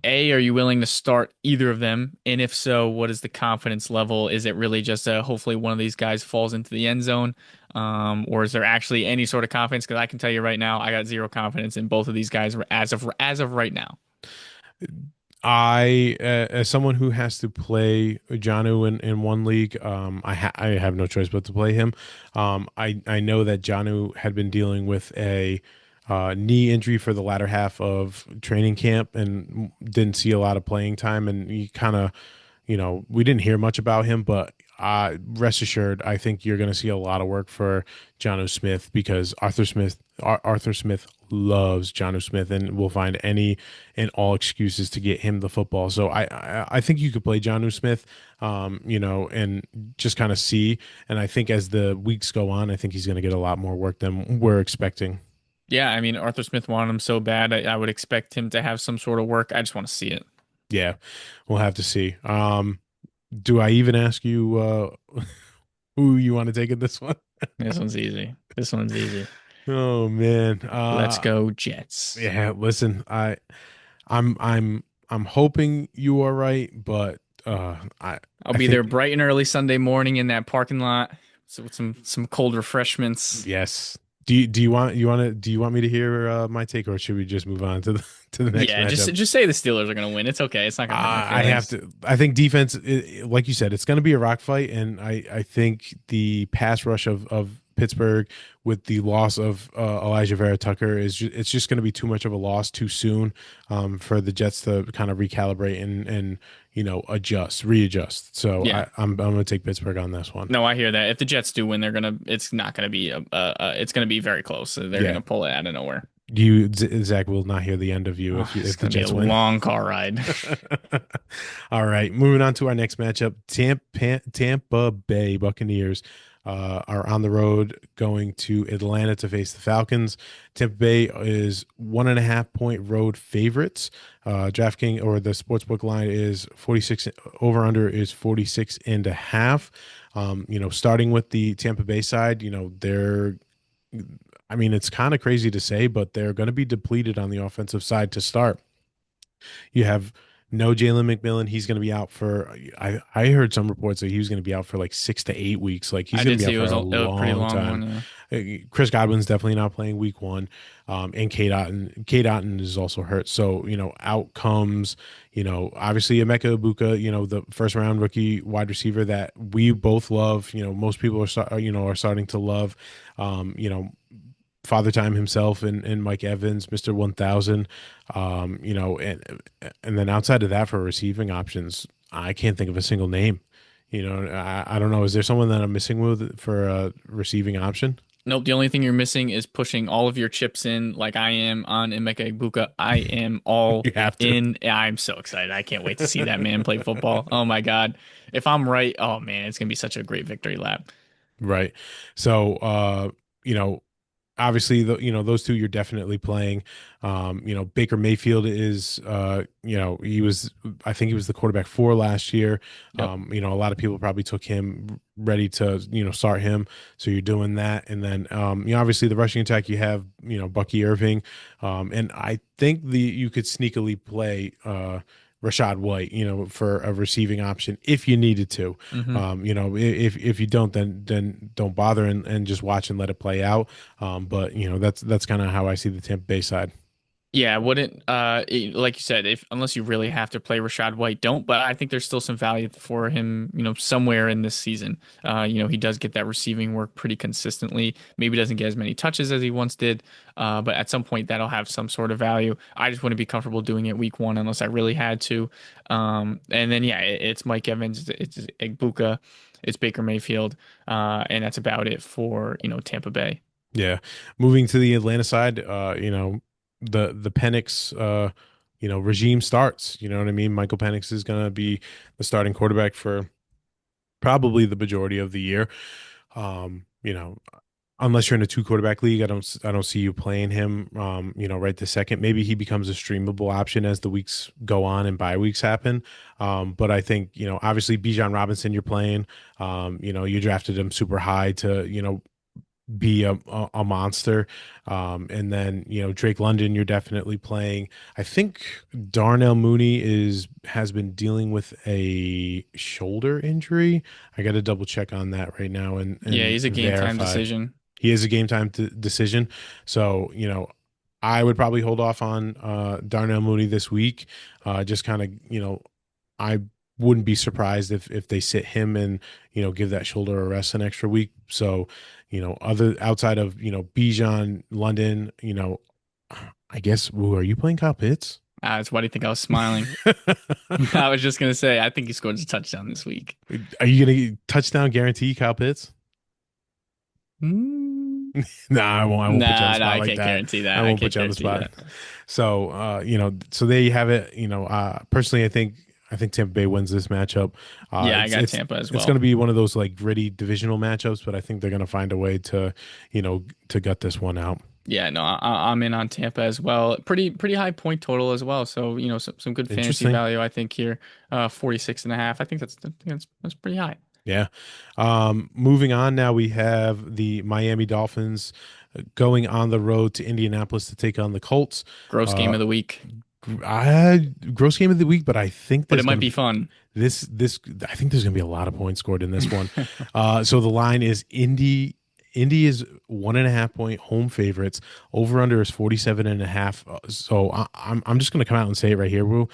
are you willing to start either of them? And if so, what is the confidence level? Is it really just hopefully one of these guys falls into the end zone? Or is there actually any sort of confidence? Because I can tell you right now, I got zero confidence in both of these guys as of right now. As someone who has to play Janu in one league, I have no choice but to play him. I know that Janu had been dealing with a knee injury for the latter half of training camp and didn't see a lot of playing time, and he kind of, we didn't hear much about him, but rest assured, I think you're going to see a lot of work for Jonnu Smith because Arthur Smith loves Jonnu Smith and will find any and all excuses to get him the football. So I think you could play Jonnu Smith, and just kind of see. And I think as the weeks go on, I think he's going to get a lot more work than we're expecting. Yeah, I mean, Arthur Smith wanted him so bad. I would expect him to have some sort of work. I just want to see it. Yeah, we'll have to see. Do I even ask you who you want to take in this one? This one's easy. This one's easy. Oh man. Let's go Jets. Yeah, listen, I'm hoping you are right, but I I'll I be there think bright and early Sunday morning in that parking lot, so with some cold refreshments. yes. Do you want me to hear my take, or should we just move on to the to the next Yeah, just matchup? just say the Steelers are gonna win. It's okay. It's not gonna hurt my I have feelings. to. I think defense, like you said, it's going to be a rock fight, and I think the pass rush of Pittsburgh with the loss of Elijah Vera Tucker it's just going to be too much of a loss too soon for the Jets to kind of recalibrate and readjust. So Yeah. I'm going to take Pittsburgh on this one. No, I hear that. If the Jets do win, it's not gonna be it's gonna be very close. They're Yeah, gonna pull it out of nowhere. Zach will not hear the end of you Oh, it's if the gonna be a Jets win. long car ride. All right, moving on to our next matchup. Tampa Bay Buccaneers are on the road going to Atlanta to face the Falcons. Tampa Bay is 1.5 point road favorites. DraftKings or the sportsbook line is 46, over under is 46 and a half. Starting with the Tampa Bay side, I mean, it's kind of crazy to say, but they're going to be depleted on the offensive side to start. You have no Jalen McMillan. He's going to be out for, I heard some reports that he was going to be out for like 6 to 8 weeks. Like he's I going did to be see out it for was a a pretty long long time. one. Yeah. Chris Godwin's definitely not playing week one. And Kate Otten is also hurt. So, out comes, obviously Emeka Ibuka, the first round rookie wide receiver that we both love. Most people are starting to love. Father Time himself and Mike Evans, Mr. 1000. And then outside of that for receiving options, I can't think of a single name. I don't know. Is there someone that I'm missing with for a receiving option? Nope. The only thing you're missing is pushing all of your chips in, like I am on Emeka Egbuka. I am all You have to. in. I'm so excited. I can't wait to see that man play football. Oh my God. If I'm right, oh man, it's gonna be such a great victory lap. Right. So, you know, obviously those two you're definitely playing. Baker Mayfield is I think he was the quarterback for last year. Yep. A lot of people probably took him ready to start him, so you're doing that. And then obviously the rushing attack, you have Bucky Irving, and I think the you could sneakily play Rashad White, for a receiving option if you needed to. Hmm. If you don't, then don't bother and just watch and let it play out. But that's kind of how I see the Tampa Bay side. Yeah, I wouldn't like you said, if unless you really have to play Rashad White, don't. But I think there's still some value for him, somewhere in this season. He does get that receiving work pretty consistently. Maybe doesn't get as many touches as he once did, but at some point that'll have some sort of value. I just wouldn't be comfortable doing it week one unless I really had to. And then yeah, it's Mike Evans, it's Egbuka, it's Baker Mayfield, and that's about it for Tampa Bay. Yeah. Moving to the Atlanta side, the Penix regime starts. You know what I mean? Michael Penix is gonna be the starting quarterback for probably the majority of the year. Um, you know, unless you're in a two quarterback league, I don't see you playing him right this second. Maybe he becomes a streamable option as the weeks go on and bye weeks happen. But I think, obviously Bijan Robinson you're playing. You drafted him super high to, be a monster. And then, Drake London, you're definitely playing. I think Darnell Mooney has been dealing with a shoulder injury. I got to double check on that right now Yeah, and he's a game time verify. decision. He is a game time decision. So, I would probably hold off on Darnell Mooney this week. Just kind of, I wouldn't be surprised if they sit him and give that shoulder a rest an extra week. So other outside of Bijan London, I guess. Ooh, are you playing Kyle Pitts? That's why do you think I was smiling? I was just gonna say, I think he scored a touchdown this week. Are you gonna touchdown guarantee Kyle Pitts? Mm, Nah, I won't. I won't put you on the nah, spot I like can't that. guarantee I that. I won't can't put you on the guarantee spot. that. So, so there you have it. Personally, I think Tampa Bay wins this matchup. Yeah, I It's got it's Tampa as it's going well. to be one of those like gritty divisional matchups, but I think they're going to find a way to gut this one out. Yeah, no, I'm in on Tampa as well. Pretty high point total as well. So, some good fantasy Interesting. value, I think here. 46 and a half. I think that's pretty high. Yeah. Moving on now, we have the Miami Dolphins going on the road to Indianapolis to take on the Colts. Gross game Uh, of the week. gross game of the week, but I think But there's it might going to be be fun. this. I think there's going to be a lot of points scored in this one. So the line is Indy. Indy is 1.5 point home favorites. Over under is 47 and a half. So I'm just going to come out and say it right here, Will.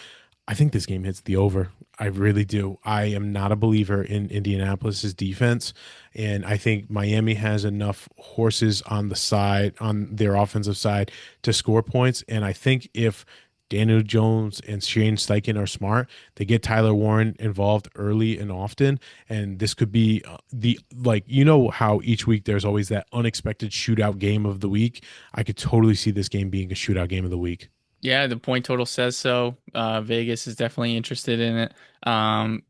I think this game hits the over. I really do. I am not a believer in Indianapolis's defense, and I think Miami has enough horses on the side, on their offensive side, to score points. And I think if Daniel Jones and Shane Steichen are smart, they get Tyler Warren involved early and often, and this could be the like how each week there's always that unexpected shootout game of the week. I could totally see this game being a shootout game of the week. Yeah, the point total says so. Vegas is definitely interested in it.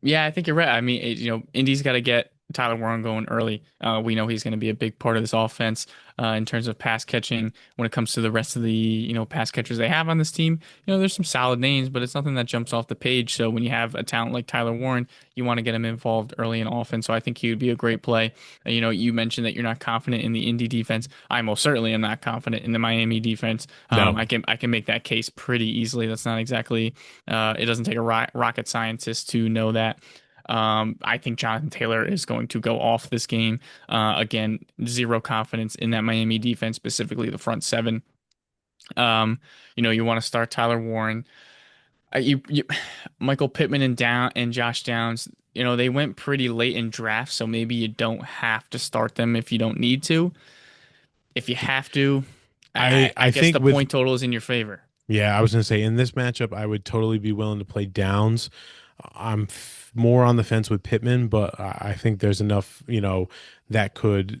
Yeah, I think you're right. I mean, Indy's got to get Tyler Warren going early. We know he's going to be a big part of this offense in terms of pass catching. When it comes to the rest of the, pass catchers they have on this team, there's some solid names, but it's nothing that jumps off the page. So when you have a talent like Tyler Warren, you want to get him involved early and often. So I think he would be a great play. You mentioned that you're not confident in the Indy defense. I most certainly am not confident in the Miami defense. No. I can make that case pretty easily. That's not exactly. It doesn't take a rocket scientist to know that. I think Jonathan Taylor is going to go off this game. Again, zero confidence in that Miami defense, specifically the front seven. You want to start Tyler Warren. You Michael Pittman and Josh Downs. They went pretty late in draft, so maybe you don't have to start them if you don't need to. If you have to, I I I guess think the with point total is in your favor. Yeah, I was going to say in this matchup, I would totally be willing to play Downs. More on the fence with Pittman, but I think there's enough, that could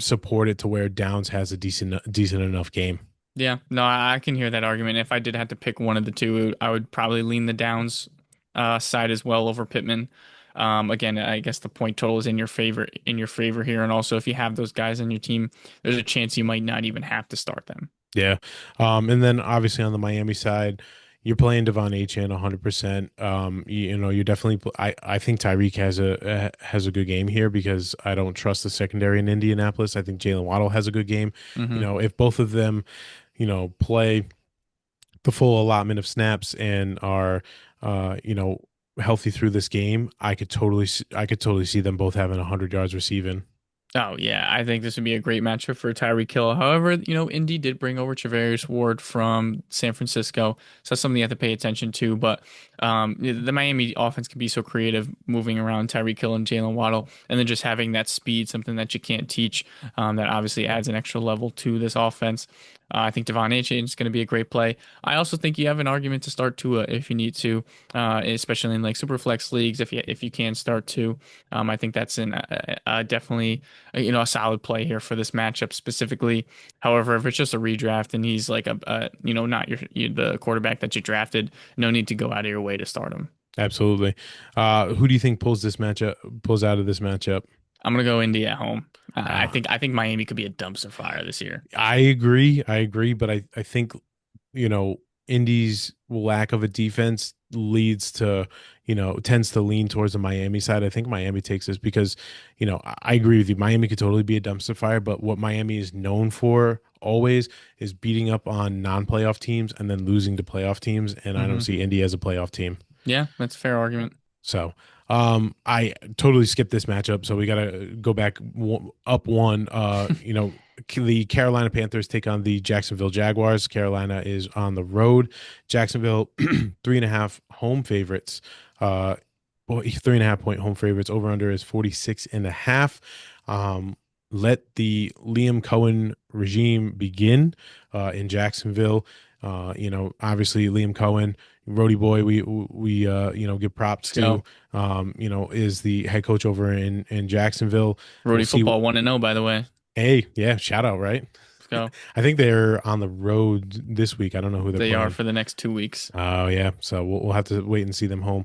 support it to where Downs has a decent enough game. Yeah, no, I can hear that argument. If I did have to pick one of the two, I would probably lean the Downs side as well over Pittman. Again, I guess the point total is in your favor here, and also if you have those guys on your team, there's a chance you might not even have to start them. Yeah. And then obviously on the Miami side, you're playing Devon Achane 100%. You're definitely. I think Tyreek has a good game here because I don't trust the secondary in Indianapolis. I think Jalen Waddle has a good game. Hmm. If both of them, play the full allotment of snaps and are you know, healthy through this game, I could totally see them both having 100 yards receiving. Oh yeah, I think this would be a great matchup for Tyreek Hill. However, Indy did bring over Charvarius Ward from San Francisco, so that's something you have to pay attention to. But the Miami offense can be so creative, moving around Tyreek Hill and Jalen Waddle, and then just having that speed, something that you can't teach. That obviously adds an extra level to this offense. I think Devon Achane is going to be a great play. I also think you have an argument to start Tua if you need to, especially in like super flex leagues. If you can start to, I think that's definitely a solid play here for this matchup specifically. However, if it's just a redraft and he's like not the quarterback that you drafted, no need to go out of your way to start him. Absolutely. Who do you think pulls out of this matchup? I'm gonna go Indy at home. I Uh, think I think Miami could be a dumpster fire this year. I agree. I agree, but I think, you know, Indy's lack of a defense leads to, tends to lean towards the Miami side. I think Miami takes this because, I agree with you. Miami could totally be a dumpster fire, but what Miami is known for always is beating up on non-playoff teams and then losing to playoff teams. And I don't Hmm. see Indy as a playoff team. Yeah, that's a fair argument. So, I totally skipped this matchup. So we got to go back up one. The Carolina Panthers take on the Jacksonville Jaguars. Carolina is on the road. Jacksonville, 3.5 home favorites. Uh, 3.5 point home favorites. Over under is 46.5. Let the Liam Cohen regime begin in Jacksonville. Obviously Liam Cohen, Rody Boy, we give props Let's to. go. Is the head coach over in Jacksonville. We'll Rody see. football 1-0, by the way. Hey, yeah, shout out, right? Let's go. I think they're on the road this week. I don't know who they're They are playing. for the next 2 weeks. Oh yeah, so we'll have to wait and see them home.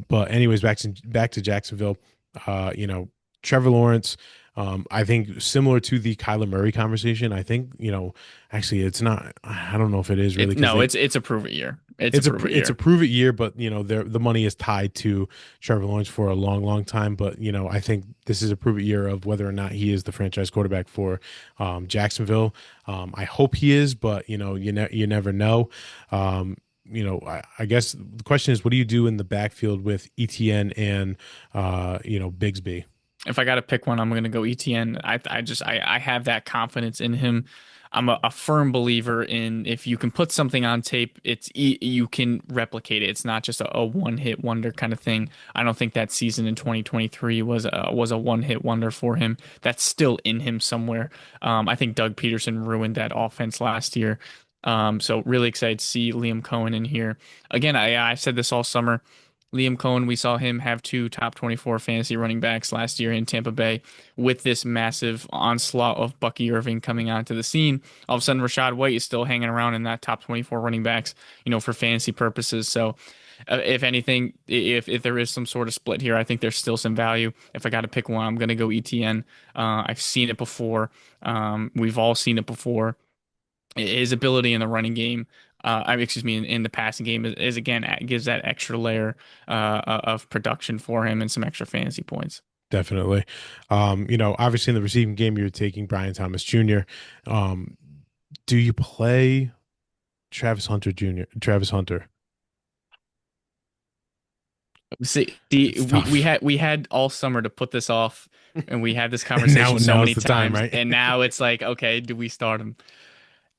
But anyways, back to Jacksonville. Uh, you know, Trevor Lawrence. I think similar to the Kyler Murray conversation. I think actually it's not. I don't know if it is really It because no, they it's a prove it year. It's a prove it it's a year. prove it year, but the money is tied to Trevor Lawrence for a long, long time. But I think this is a prove it year of whether or not he is the franchise quarterback for Jacksonville. I hope he is, but you never know. I guess the question is, what do you do in the backfield with ETN and Bigsby? If I got to pick one, I'm going to go ETN. I have that confidence in him. I'm a firm believer in if you can put something on tape, you can replicate it. It's not just a one hit wonder kind of thing. I don't think that season in 2023 was a one hit wonder for him. That's still in him somewhere. I think Doug Peterson ruined that offense last year. So really excited to see Liam Cohen in here. Again, I said this all summer. Liam Cohen, we saw him have two top 24 fantasy running backs last year in Tampa Bay with this massive onslaught of Bucky Irving coming onto the scene. All of a sudden, Rashad White is still hanging around in that top 24 running backs, for fantasy purposes. So, if anything, if there is some sort of split here, I think there's still some value. If I got to pick one, I'm going to go ETN. I've seen it before. We've all seen it before. His ability in the running game, excuse me, in the passing game is again gives that extra layer of production for him and some extra fantasy points. Definitely. Obviously in the receiving game, you're taking Brian Thomas Jr. Um, do you play Travis Hunter Jr.? Travis Hunter. See, It's we tough. had all summer to put this off, and we had this And now conversation so now's many the time, times, right? and now it's like, okay, do we start him?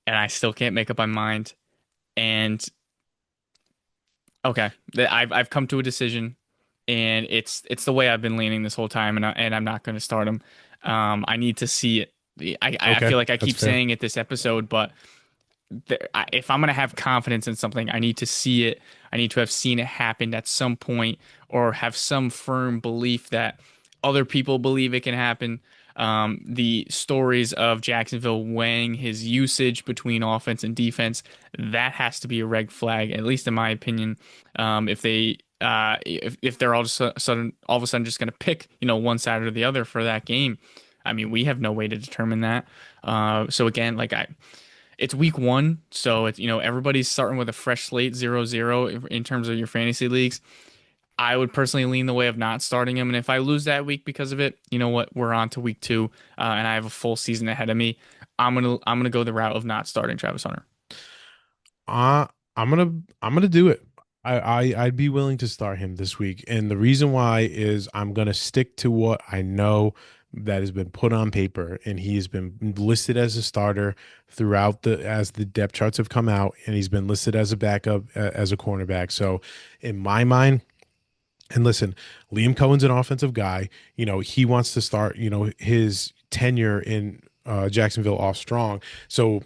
And I still can't make up my mind. And okay, I've come to a decision, and it's the way I've been leaning this whole time, and I'm not going to start him. I need to see it. I Okay, feel like I that's keep fair. saying it this episode, but if I'm going to have confidence in something, I need to see it. I need to have seen it happen at some point or have some firm belief that other people believe it can happen. The stories of Jacksonville weighing his usage between offense and defense, that has to be a red flag, at least in my opinion. If they're all of a sudden just going to pick, one side or the other for that game, I mean, we have no way to determine that. So again, it's week one, so it's everybody's starting with a fresh slate 0-0 in terms of your fantasy leagues. I would personally lean the way of not starting him, and if I lose that week because of it, you know what? We're on to week two, and I have a full season ahead of me. I'm gonna go the route of not starting Travis Hunter. Uh I'm gonna do it. I'd be willing to start him this week, and the reason why is I'm gonna stick to what I know that has been put on paper, and he's been listed as a starter throughout the as the depth charts have come out, and he's been listed as a backup as a cornerback. So, in my mind, and listen, Liam Cohen's an offensive guy. You know, he wants to start. You know, his tenure in Jacksonville off strong. So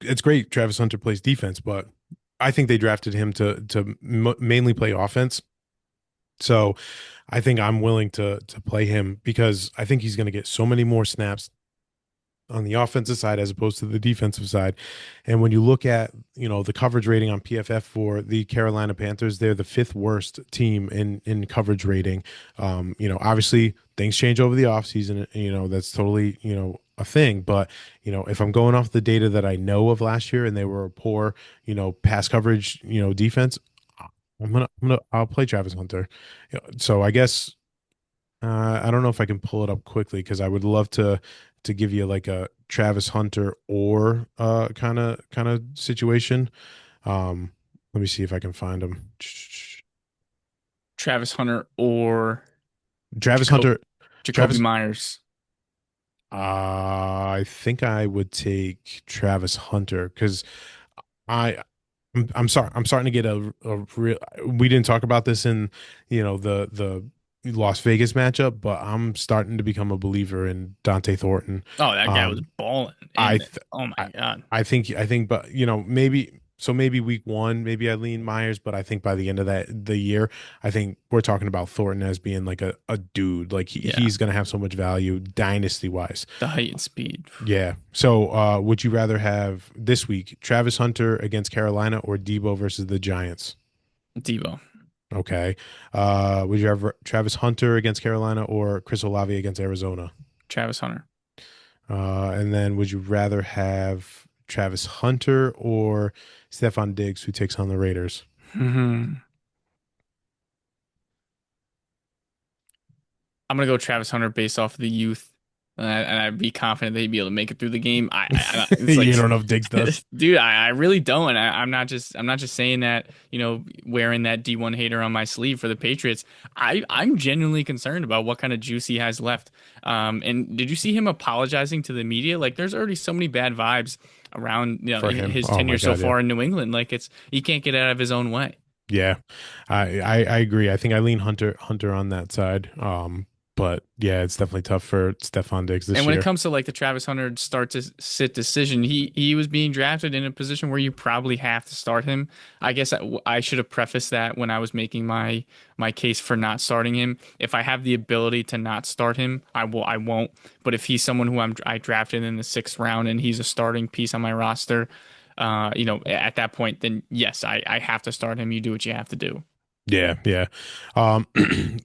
it's great Travis Hunter plays defense, but I think they drafted him to mainly play offense. So I think I'm willing to play him because I think he's going to get so many more snaps on the offensive side as opposed to the defensive side. And when you look at, you know, the coverage rating on PFF for the Carolina Panthers, they're the fifth worst team in coverage rating. You know, obviously things change over the offseason, you know, that's totally, you know, a thing. But, you know, if I'm going off the data that I know of last year and they were a poor, you know, pass coverage, you know, defense, I'll play Travis Hunter. You know, so I guess I don't know if I can pull it up quickly because I would love to give you like a Travis Hunter or kind of situation. Let me see if I can find him. Travis Hunter or Travis Jacob Hunter, Jacoby Travis. Myers. I think I would take Travis Hunter because I I'm sorry. I'm starting to get a real. We didn't talk about this in, you know, the Las Vegas matchup, but I'm starting to become a believer in Dante Thornton. Oh, that guy was Um, balling. I And th oh my God. I think, but you know, maybe week one, maybe I lean Myers, but I think by the end of the year, I think we're talking about Thornton as being like a dude. Like Yeah. he's gonna have so much value dynasty wise. The height and speed. Yeah. So, would you rather have this week Travis Hunter against Carolina or Debo versus the Giants? Debo. Okay. Would you have Travis Hunter against Carolina or Chris Olave against Arizona? Travis Hunter. And then would you rather have Travis Hunter or Stephon Diggs, who takes on the Raiders? I'm gonna go Travis Hunter based off of the youth, and I'd be confident that he'd be able to make it through the game. It's You like, don't know if Diggs does. dude, I really don't. I'm not just saying that, wearing that D1 hater on my sleeve for the Patriots. I'm genuinely concerned about what kind of juice he has left. And did you see him apologizing to the media? Like, there's already so many bad vibes around, For him. his Oh my tenure so God, yeah. far in New England. Like, he can't get out of his own way. Yeah. I agree. I think I lean Hunter on that side. But yeah, it's definitely tough for Stephon Diggs And this when it year. comes to like the Travis Hunter start to sit decision, he was being drafted in a position where you probably have to start him. I guess I should have prefaced that when I was making my case for not starting him. If I have the ability to not start him, I will. I won't. But if he's someone who I drafted in the sixth round and he's a starting piece on my roster, at that point, then yes, I have to start him. You do what you have to do. Yeah, yeah. Um,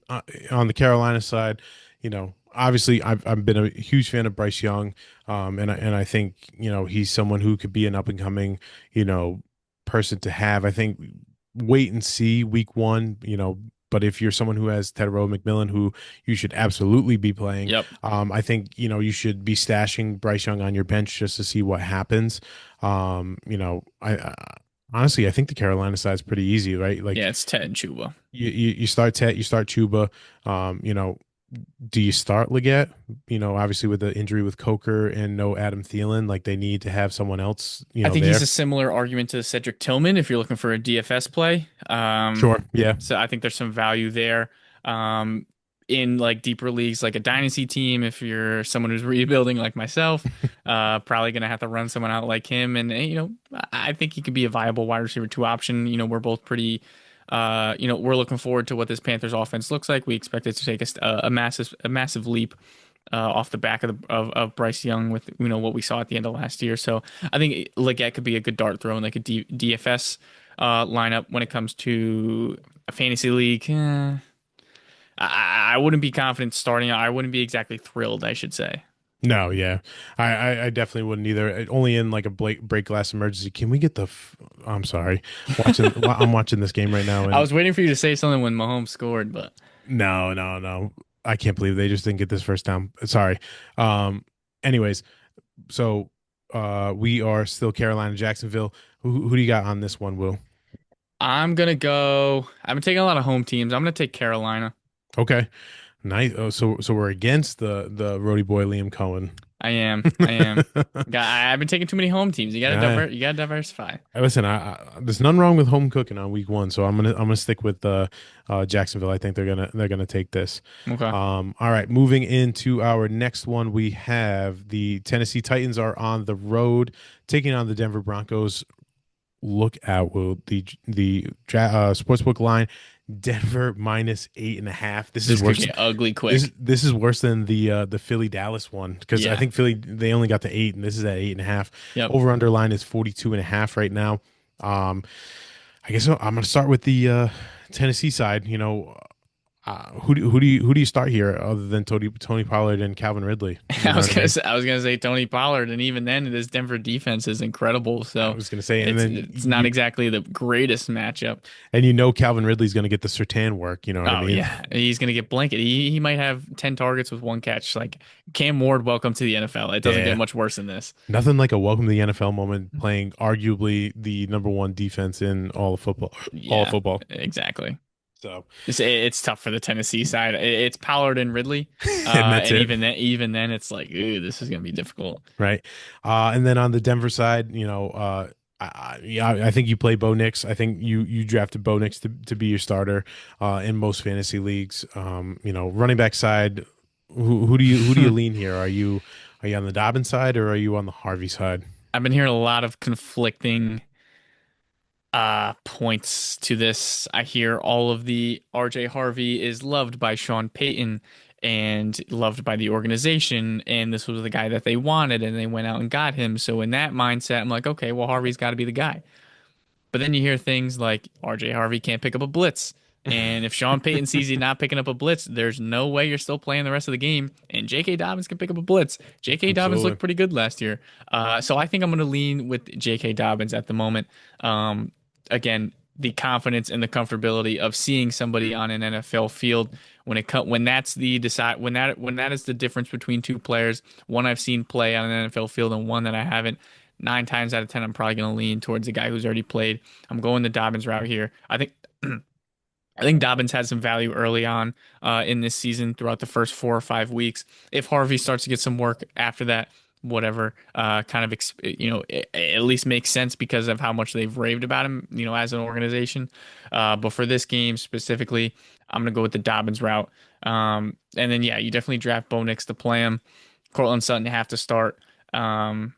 uh, on the Carolina side, you know, obviously I've been a huge fan of Bryce Young, and I think you know he's someone who could be an up and coming, you know, person to have. I think wait and see week one, you know. But if you're someone who has Tedero McMillan, who you should absolutely be playing, Yep. I think you know you should be stashing Bryce Young on your bench just to see what happens. You know, I honestly I think the Carolina side is pretty easy, right? Yeah, Like it's Ted and Chuba. you start Tet, you start Chuba. You know, do you start Leggett? You know, obviously with the injury with Coker and no Adam Thielen, like they need to have someone else, you I know, think he's there. a similar argument to Cedric Tillman if you're looking for a DFS play. Sure. Yeah. So I think there's some value there. Um, in like deeper leagues, like a dynasty team, if you're someone who's rebuilding like myself, probably gonna have to run someone out like him. And I think he could be a viable wide receiver two option. We're both pretty. We're looking forward to what this Panthers offense looks like. We expect it to take a massive leap off the back of Bryce Young with what we saw at the end of last year. So I think Leggett could be a good dart throw in like a DFS lineup when it comes to a fantasy league. I wouldn't be confident starting. I wouldn't be exactly thrilled, I should say. No, yeah. I definitely wouldn't either. Only in like a break glass emergency. Can we get I'm sorry. I'm watching this game right now I and was waiting for you to say something when Mahomes scored, but no. I can't believe they just didn't get this first down. Sorry. Um anyways, so we are still Carolina Jacksonville. Who do you got on this one, Will? I'm gonna go. I've been taking a lot of home teams. I'm gonna take Carolina. Okay, nice. Oh, so we're against the roadie boy Liam Cohen. I am. I am. I've been taking too many home teams. You gotta Yeah. You gotta diversify. Listen, there's nothing wrong with home cooking on week one, so I'm gonna stick with Jacksonville. I think they're gonna take this. Okay. All right, moving into our next one, we have the Tennessee Titans are on the road taking on the Denver Broncos. Look out, Will, the sportsbook line, Denver minus 8.5. This is This could worse. get ugly This quick. this is worse than the Philly Dallas one because I Yeah. think Philly they only got to 8 and this is at 8.5. Yep. Over under line is 42.5 right now. Um, I guess I'm going to start with the Tennessee side. Who do you start here other than Tony Pollard and Calvin Ridley? You know what I mean? I was gonna say Tony Pollard, and even then, this Denver defense is incredible. I So was going to say, and then it's not exactly the greatest matchup. Calvin Ridley's going to get the Sertan work. You know what I Oh mean? yeah, he's gonna get blanket. He might have 10 targets with one catch. Like Cam Ward, welcome to the NFL. It doesn't get Yeah. much worse than this. Nothing like a welcome to the NFL moment playing arguably the number one defense in all of football. All of Yeah, football. exactly. So, It's tough for the Tennessee side. It's Pollard and Ridley, and that's and it. even then, it's like, ooh, this is gonna be difficult. Right. And then on the Denver side, yeah, I think you play Bo Nix. I think you drafted Bo Nix to be your starter in most fantasy leagues. Running back side, who do you lean here? Are you on the Dobbins side or are you on the Harvey side? I've been hearing a lot of conflicting points to this. I hear all of the RJ Harvey is loved by Sean Payton and loved by the organization, and this was the guy that they wanted, and they went out and got him. So in that mindset, I'm like, okay, well, Harvey's got to be the guy. But then you hear things like RJ Harvey can't pick up a blitz. And if Sean Payton sees you not picking up a blitz, there's no way you're still playing the rest of the game. And J.K. Dobbins can pick up a blitz. J.K. Dobbins Absolutely. looked pretty good last year. So I think I'm going to lean with J.K. Dobbins at the moment. Um, Again, the confidence and the comfortability of seeing somebody on an NFL field when that's the decide when that is the difference between two players, one I've seen play on an NFL field and one that I haven't. 9 times out of 10, I'm probably going to lean towards the guy who's already played. I'm going the Dobbins route here. I think Dobbins had some value early on in this season throughout the first 4 or 5 weeks. If Harvey starts to get some work after that, whatever, at least makes sense because of how much they've raved about him, as an organization. But for this game specifically, I'm gonna go with the Dobbins route. And then yeah, you definitely draft Bo Nix to play him. Cortland Sutton have to start. Um,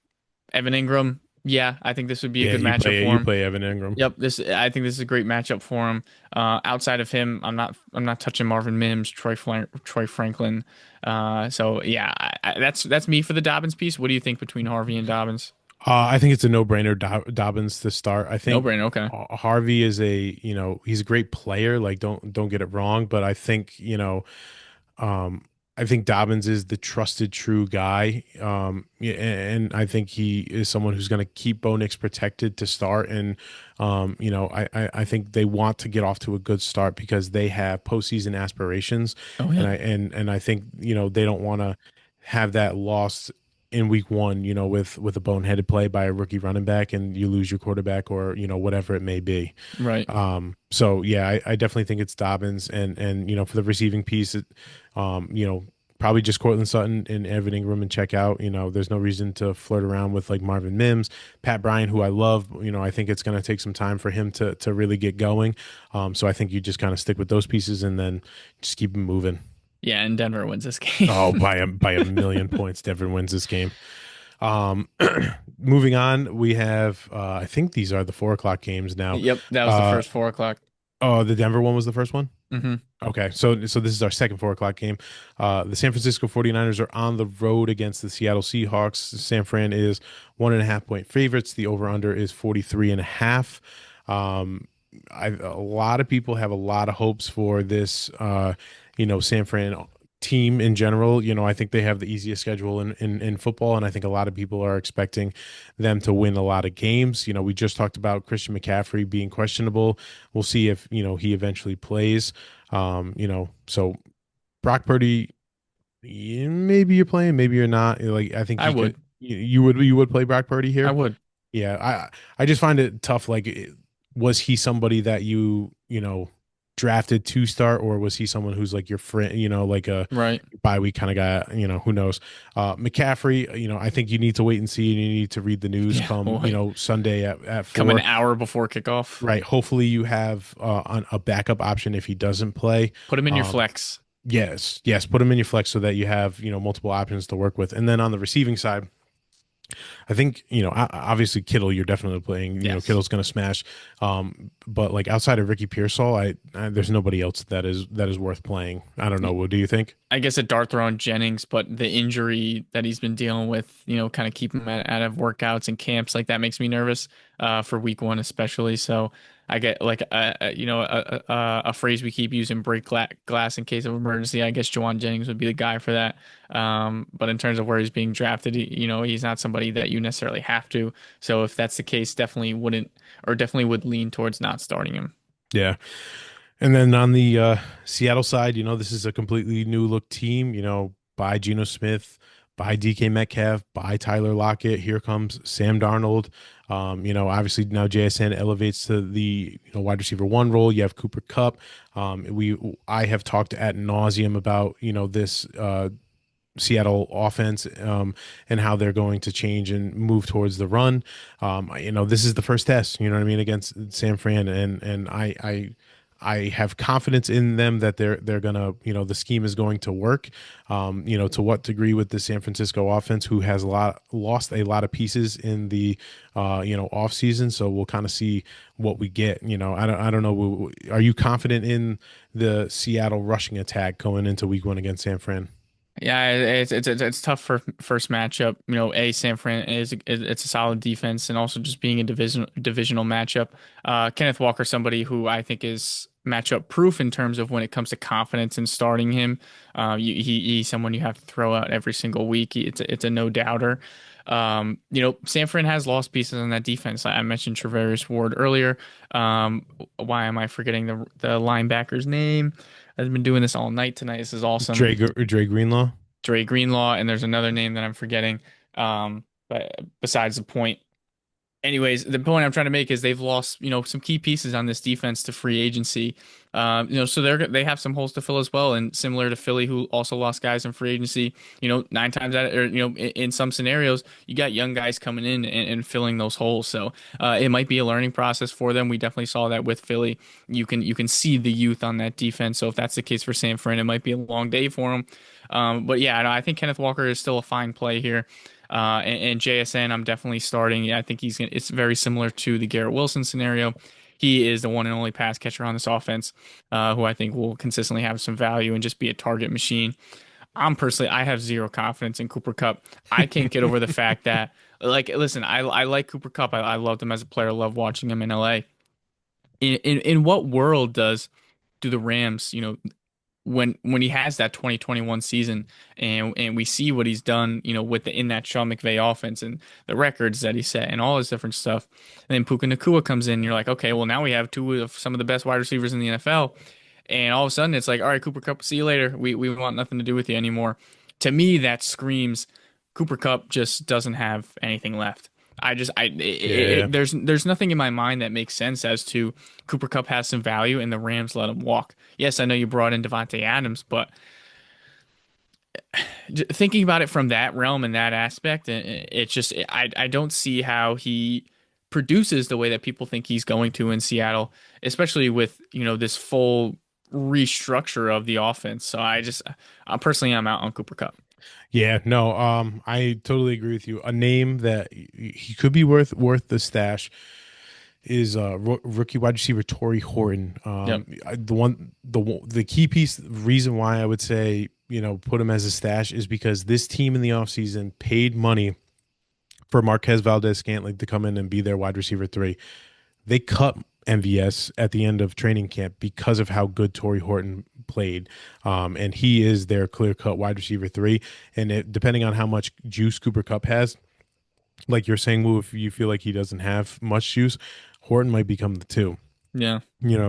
Evan Ingram, yeah, I think this would be a Yeah, good you matchup play for you him. play Evan Ingram. Yep, this I think this is a great matchup for him. Outside of him, I'm not touching Marvin Mims, Troy Franklin. So yeah, that's me for the Dobbins piece. What do you think between Harvey and Dobbins? I think it's a no-brainer Dobbins to start. I No think brainer. Okay. Harvey is he's a great player. Like don't get it wrong, but um, I think Dobbins is the trusted true guy. Yeah, and I think he is someone who's going to keep Bo Nix protected to start. And I think they want to get off to a good start because they have postseason aspirations, Oh and yeah. I think they don't want to have that loss in week one, with a boneheaded play by a rookie running back and you lose your quarterback or, whatever it may be. Right. So yeah, I definitely think it's Dobbins and for the receiving piece, probably just Cortland Sutton and Evan Ingram and check out. There's no reason to flirt around with like Marvin Mims, Pat Bryant, who I love. I think it's going to take some time for him to really get going. So I think you just kind of stick with those pieces and then just keep him moving. Yeah, and Denver wins this Oh, game. by a million points, Denver wins this game. Um, moving on, we have I think these are the 4 o'clock games now. Yep, that was the Uh, first 4 o'clock. oh, the Denver one was the first one. Hmm. Okay, so this is our second 4 o'clock game. The San Francisco 49ers are on the road against the Seattle Seahawks. San Fran is 1.5 point favorites. The over-under is 43.5. A lot of people have a lot of hopes for this, San Fran team in general. I think they have the easiest schedule in football, and I think a lot of people are expecting them to win a lot of games. We just talked about Christian McCaffrey being questionable. We'll see if, he eventually plays. So Brock Purdy, maybe you're playing, maybe you're not. Like, I think I he could, would. you would play Brock Purdy I here. would. Yeah, I just find it tough. Like was he somebody that drafted to start, or was he someone who's like your friend, like a Right. bye week kind of guy, who knows? McCaffrey, I think you need to wait and see, and you need to read the news Yeah. come, Boy. Sunday at Come an 4. hour before kickoff. Right. Hopefully you have a backup option if he doesn't play. Put him in your Um, flex. yes, yes, put him in your flex so that you have, multiple options to work with. And then on the receiving side, I think, obviously Kittle, you're definitely playing, Yes. Kittle's going to smash. But like outside of Ricky Pearsall, there's nobody else that is worth playing. I don't know. What do you think? I guess a dart throw on Jennings, but the injury that he's been dealing with, kind of keep him out of workouts and camps, like that makes me nervous for week one, especially. So I get like a phrase we keep using, break glass in case of emergency. I guess Jawan Jennings would be the guy for that. But in terms of where he's being drafted, he's not somebody that you necessarily have to. So if that's the case, definitely wouldn't, or definitely would lean towards not starting him. Yeah. And then on the Seattle side, this is a completely new look team, by Geno Smith, by DK Metcalf, by Tyler Lockett. Here comes Sam Darnold. Obviously now JSN elevates to the wide receiver one role. You have Cooper Cup. I have talked at nauseum about this Seattle offense, and how they're going to change and move towards the run. This is the first test, you know what I mean, against San Fran, and I have confidence in them that they're gonna, the scheme is going to work. To what degree with the San Francisco offense, who has lost a lot of pieces in the off season. So we'll kind of see what we get. I don't know. Are you confident in the Seattle rushing attack going into week one against San Fran? Yeah, it's tough for first matchup. San Fran it's a solid defense, and also just being a divisional matchup. Kenneth Walker, somebody who I think is matchup proof in terms of when it comes to confidence in starting him. He's someone you have to throw out every single week. It's a no doubter. San Fran has lost pieces on that defense. I mentioned Travarius Ward earlier. Why am I forgetting the linebacker's name? I've been doing this all night tonight. This is awesome. Dre Greenlaw. Dre Greenlaw, and there's another name that I'm forgetting. But besides the point. Anyways, the point I'm trying to make is they've lost, some key pieces on this defense to free agency. So they have some holes to fill as well. And similar to Philly, who also lost guys in free agency, nine times out, or in some scenarios, you got young guys coming in and filling those holes. So it might be a learning process for them. We definitely saw that with Philly. You can see the youth on that defense. So if that's the case for San Fran, it might be a long day for them. But yeah, no, I think Kenneth Walker is still a fine play here. And JSN, I'm definitely starting. I think it's very similar to the Garrett Wilson scenario. He is the one and only pass catcher on this offense, who I think will consistently have some value and just be a target machine. I have zero confidence in Cooper Cup. I can't get over the fact that, like, listen, I like Cooper Cup. I loved him as a player. I love watching him in LA. In what world do the Rams, when he has that 2021 season and we see what he's done, in that Sean McVay offense and the records that he set and all this different stuff. And then Puka Nacua comes in and you're like, okay, well now we have two of some of the best wide receivers in the NFL. And all of a sudden it's like, all right, Cooper Cup, see you later. We want nothing to do with you anymore. To me, that screams Cooper Cup just doesn't have anything left. Yeah. There's nothing in my mind that makes sense as to Cooper Cup has some value and the Rams let him walk. Yes, I know you brought in Devontae Adams, but thinking about it from that realm and that aspect, I don't see how he produces the way that people think he's going to in Seattle, especially with this full restructure of the offense. So I'm out on Cooper Cup. Yeah, no, I totally agree with you. A name that he could be worth the stash is rookie wide receiver Torrey Horton. Yep. The key piece, the reason why I would say put him as a stash is because this team in the offseason paid money for Marquez Valdez-Scantling to come in and be their wide receiver 3. They cut MVS at the end of training camp because of how good Torrey Horton played. And he is their clear-cut wide receiver 3. And depending on how much juice Cooper Cup has, like you're saying, Wu, if you feel like he doesn't have much juice, Horton might become the 2. Yeah.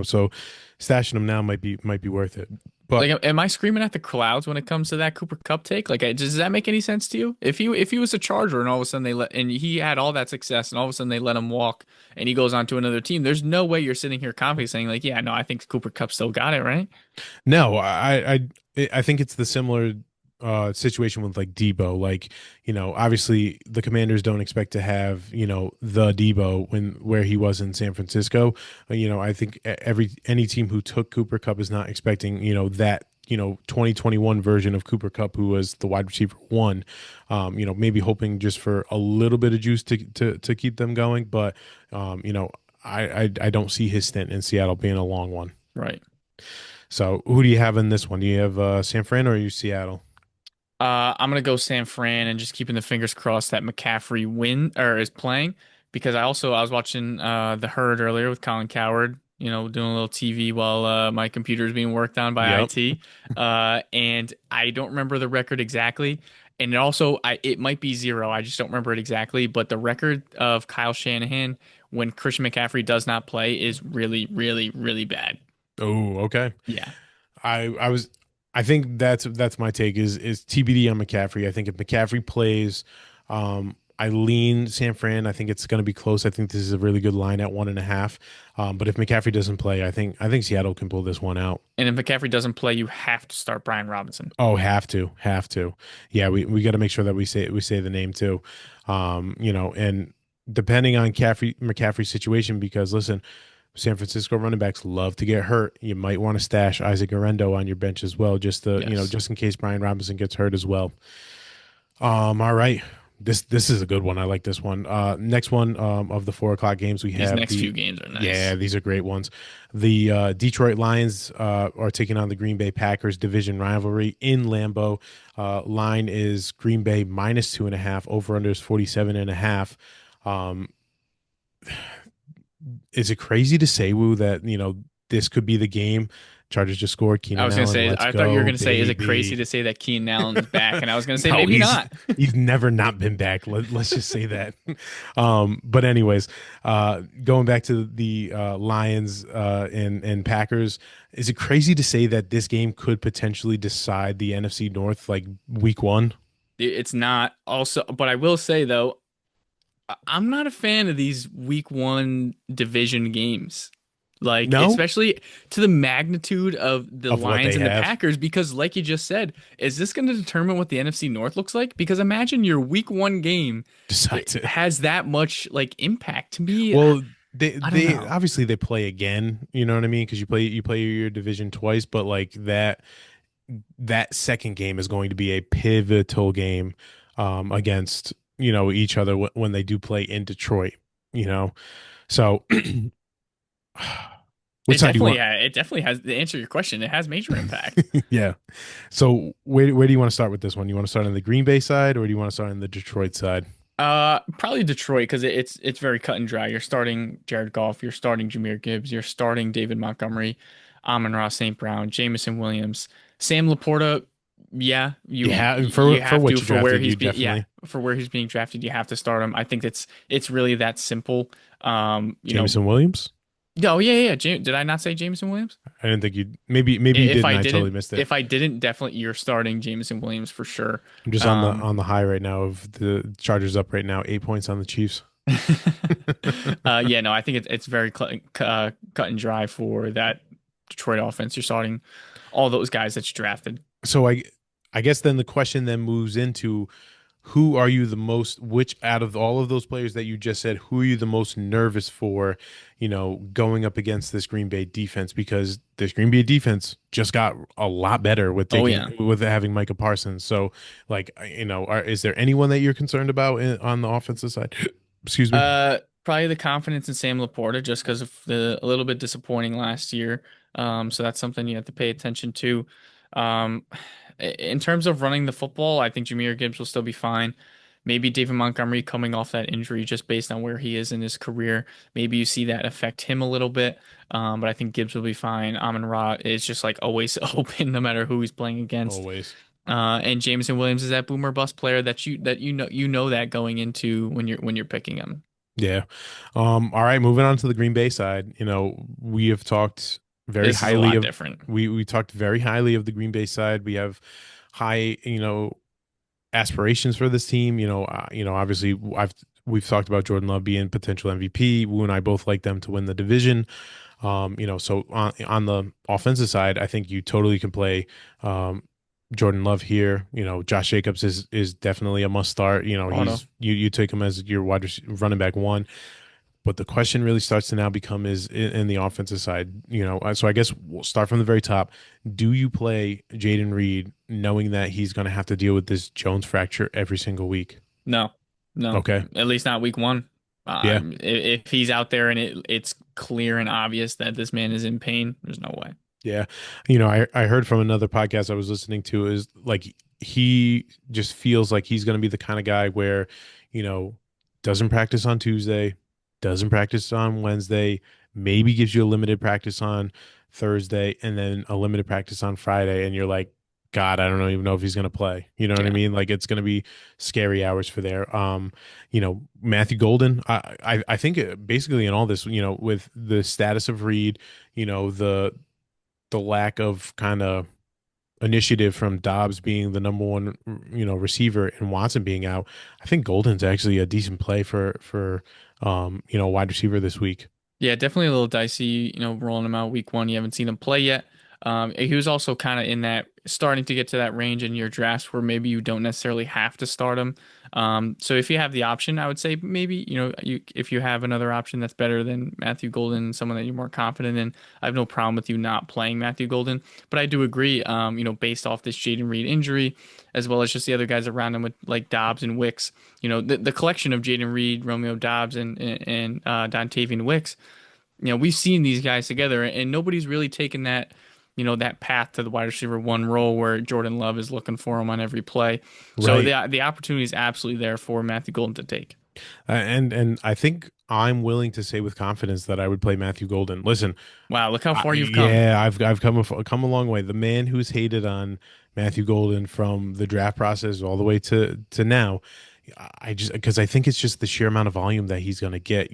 So stashing him now might be worth it. But Like, am I screaming at the clouds when it comes to that Cooper Cup take? Like, does that make any sense to you? If he was a Charger and all of a sudden and he had all that success and all of a sudden they let him walk and he goes on to another team, there's no way you're sitting here confidently saying like, yeah, no, I think Cooper Cup still got it, right? no, I think it's the similar situation with like Debo. Like, obviously the Commanders don't expect to have, the Debo where he was in San Francisco. I think any team who took Cooper Cup is not expecting, that 2021 version of Cooper Cup who was the wide receiver one. Maybe hoping just for a little bit of juice to keep them going, but I don't see his stint in Seattle being a long one. Right. So who do you have in this one? Do you have San Fran or are you Seattle? I'm gonna go San Fran and just keeping the fingers crossed that McCaffrey win or is playing because I was watching the Herd earlier with Colin Coward, doing a little TV while my computer is being worked on by Yep. IT. And I don't remember the record exactly. And it might be 0. I just don't remember it exactly. But the record of Kyle Shanahan when Christian McCaffrey does not play is really, really, really bad. Oh, okay. Yeah. I was I think that's my take is TBD on McCaffrey. I think if McCaffrey plays, I lean San Fran. I think it's going to be close. I think this is a really good line at 1.5. But if McCaffrey doesn't play, I think Seattle can pull this one out. And if McCaffrey doesn't play, you have to start Brian Robinson. Oh, have to. Yeah, we got to make sure that we say the name too. And depending on McCaffrey's situation, because listen, San Francisco running backs love to get hurt. You might want to stash Isaac Orendo on your bench as well, Yes. just in case Brian Robinson gets hurt as well. All right. This is a good one. I like this one. Next one of the 4 o'clock games we These have next few games are yeah, nice. these are great ones. The Detroit Lions are taking on the Green Bay Packers division rivalry in Lambeau. Line is Green Bay -2.5. Over under is 47.5. Um, is it crazy to say, Woo, that this could be the game? Chargers just scored. I Keenan was gonna Allen, say, let's I thought you were go, gonna say, is it crazy baby. to say that Keenan Allen's back? And I was gonna say, No, maybe he's not. he's never not been back. Let's just say that. But anyways, going back to the Lions and Packers, is it crazy to say that this game could potentially decide the NFC North like week one? It's not also, but I will say though, I'm not a fan of these week one division games. Like, No, especially to the magnitude of the of what Lions they and the have Packers, because like you just said, is this going to determine what the NFC North looks like? Because imagine your week one game decides it. has that much like impact to me. Well, they I don't they know. obviously they play again. You know what I mean? Because you play your division twice, but like that second game is going to be a pivotal game against each other when they do play in Detroit. You know, so which side do you want? It definitely has, to answer your question, it has major impact. Yeah. So where do you want to start with this one? You want to start on the Green Bay side, or do you want to start on the Detroit side? Probably Detroit because it's very cut and dry. You're starting Jared Goff, you're starting Jahmyr Gibbs, you're starting David Montgomery, Amon-Ra St. Brown, Jamison Williams, Sam Laporta. Yeah, Yeah, and you for have to what you for where drafted, you he's being yeah definitely for where he's being drafted. You have to start him. I think it's really that simple. Um, you know, Jameson Williams. oh yeah. Did I not say Jamison Williams? I didn't think you maybe you If did, and I I totally didn't, missed it. if I didn't, definitely you're starting Jamison Williams for sure. I'm just on the Um, on the high right now of the Chargers up right now, 8 points on the Chiefs. yeah, no, I think it's very cut and dry for that Detroit offense. You're starting all those guys that you drafted. So I guess then the question then moves into who are you the most, which out of all of those players that you just said, who are you the most nervous for, going up against this Green Bay defense? Because this Green Bay defense just got a lot better Oh yeah. with having Micah Parsons. So like, is there anyone that you're concerned about on the offensive side? Excuse me. Probably the confidence in Sam Laporta just because of the a little bit disappointing last year. So that's something you have to pay attention to. Um, in terms of running the football, I think Jahmyr Gibbs will still be fine. Maybe David Montgomery coming off that injury just based on where he is in his career. Maybe you see that affect him a little bit. But I think Gibbs will be fine. Amon-Ra is just like always open no matter who he's playing against. Always. And Jameson Williams is that boomer bust player that you know that going into when you're picking him. Yeah. All right. Moving on to the Green Bay side. We have talked. very This is a highly lot of different. we talked very highly of the Green Bay side. We have high, aspirations for this team. Obviously we've talked about Jordan Love being potential MVP. Wu and I both like them to win the division. So on the offensive side, I think you totally can play Jordan Love here. Josh Jacobs is definitely a must start. Oh no. You take him as your running back one. But the question really starts to now become is in the offensive side. So I guess we'll start from the very top. Do you play Jaden Reed knowing that he's going to have to deal with this Jones fracture every single week? No, no, Okay. at least not week one. Yeah. If he's out there and it's clear and obvious that this man is in pain, there's no way. Yeah. I heard from another podcast I was listening to is like he just feels like he's going to be the kind of guy where, you know, doesn't practice on Tuesday, doesn't practice on Wednesday, maybe gives you a limited practice on Thursday and then a limited practice on Friday. And you're like, God, I don't even know if he's going to play. You know what I Yeah. mean? Like it's going to be scary hours for there. Matthew Golden, I think basically in all this, with the status of Reed, the lack of kind of initiative from Dobbs being the number one, receiver and Watson being out, I think Golden's actually a decent play for wide receiver this week. Yeah, definitely a little dicey, rolling him out week one. You haven't seen him play yet. He was also kind of in that starting to get to that range in your drafts where maybe you don't necessarily have to start him. So if you have the option, I would say maybe, if you have another option that's better than Matthew Golden, someone that you're more confident in, I have no problem with you not playing Matthew Golden. But I do agree, based off this Jaden Reed injury, as well as just the other guys around him with like Dobbs and Wicks, the collection of Jaden Reed, Romeo Dobbs, and Dontavian Wicks, we've seen these guys together, and nobody's really taken that, that path to the wide receiver one role where Jordan Love is looking for him on every play. So Right. the opportunity is absolutely there for Matthew Golden to take. And I think I'm willing to say with confidence that I would play Matthew Golden. Listen, Wow, look how far you've come. yeah, I've come a long way. The man who's hated on Matthew Golden from the draft process all the way to now, I just because I think it's just the sheer amount of volume that he's going to get.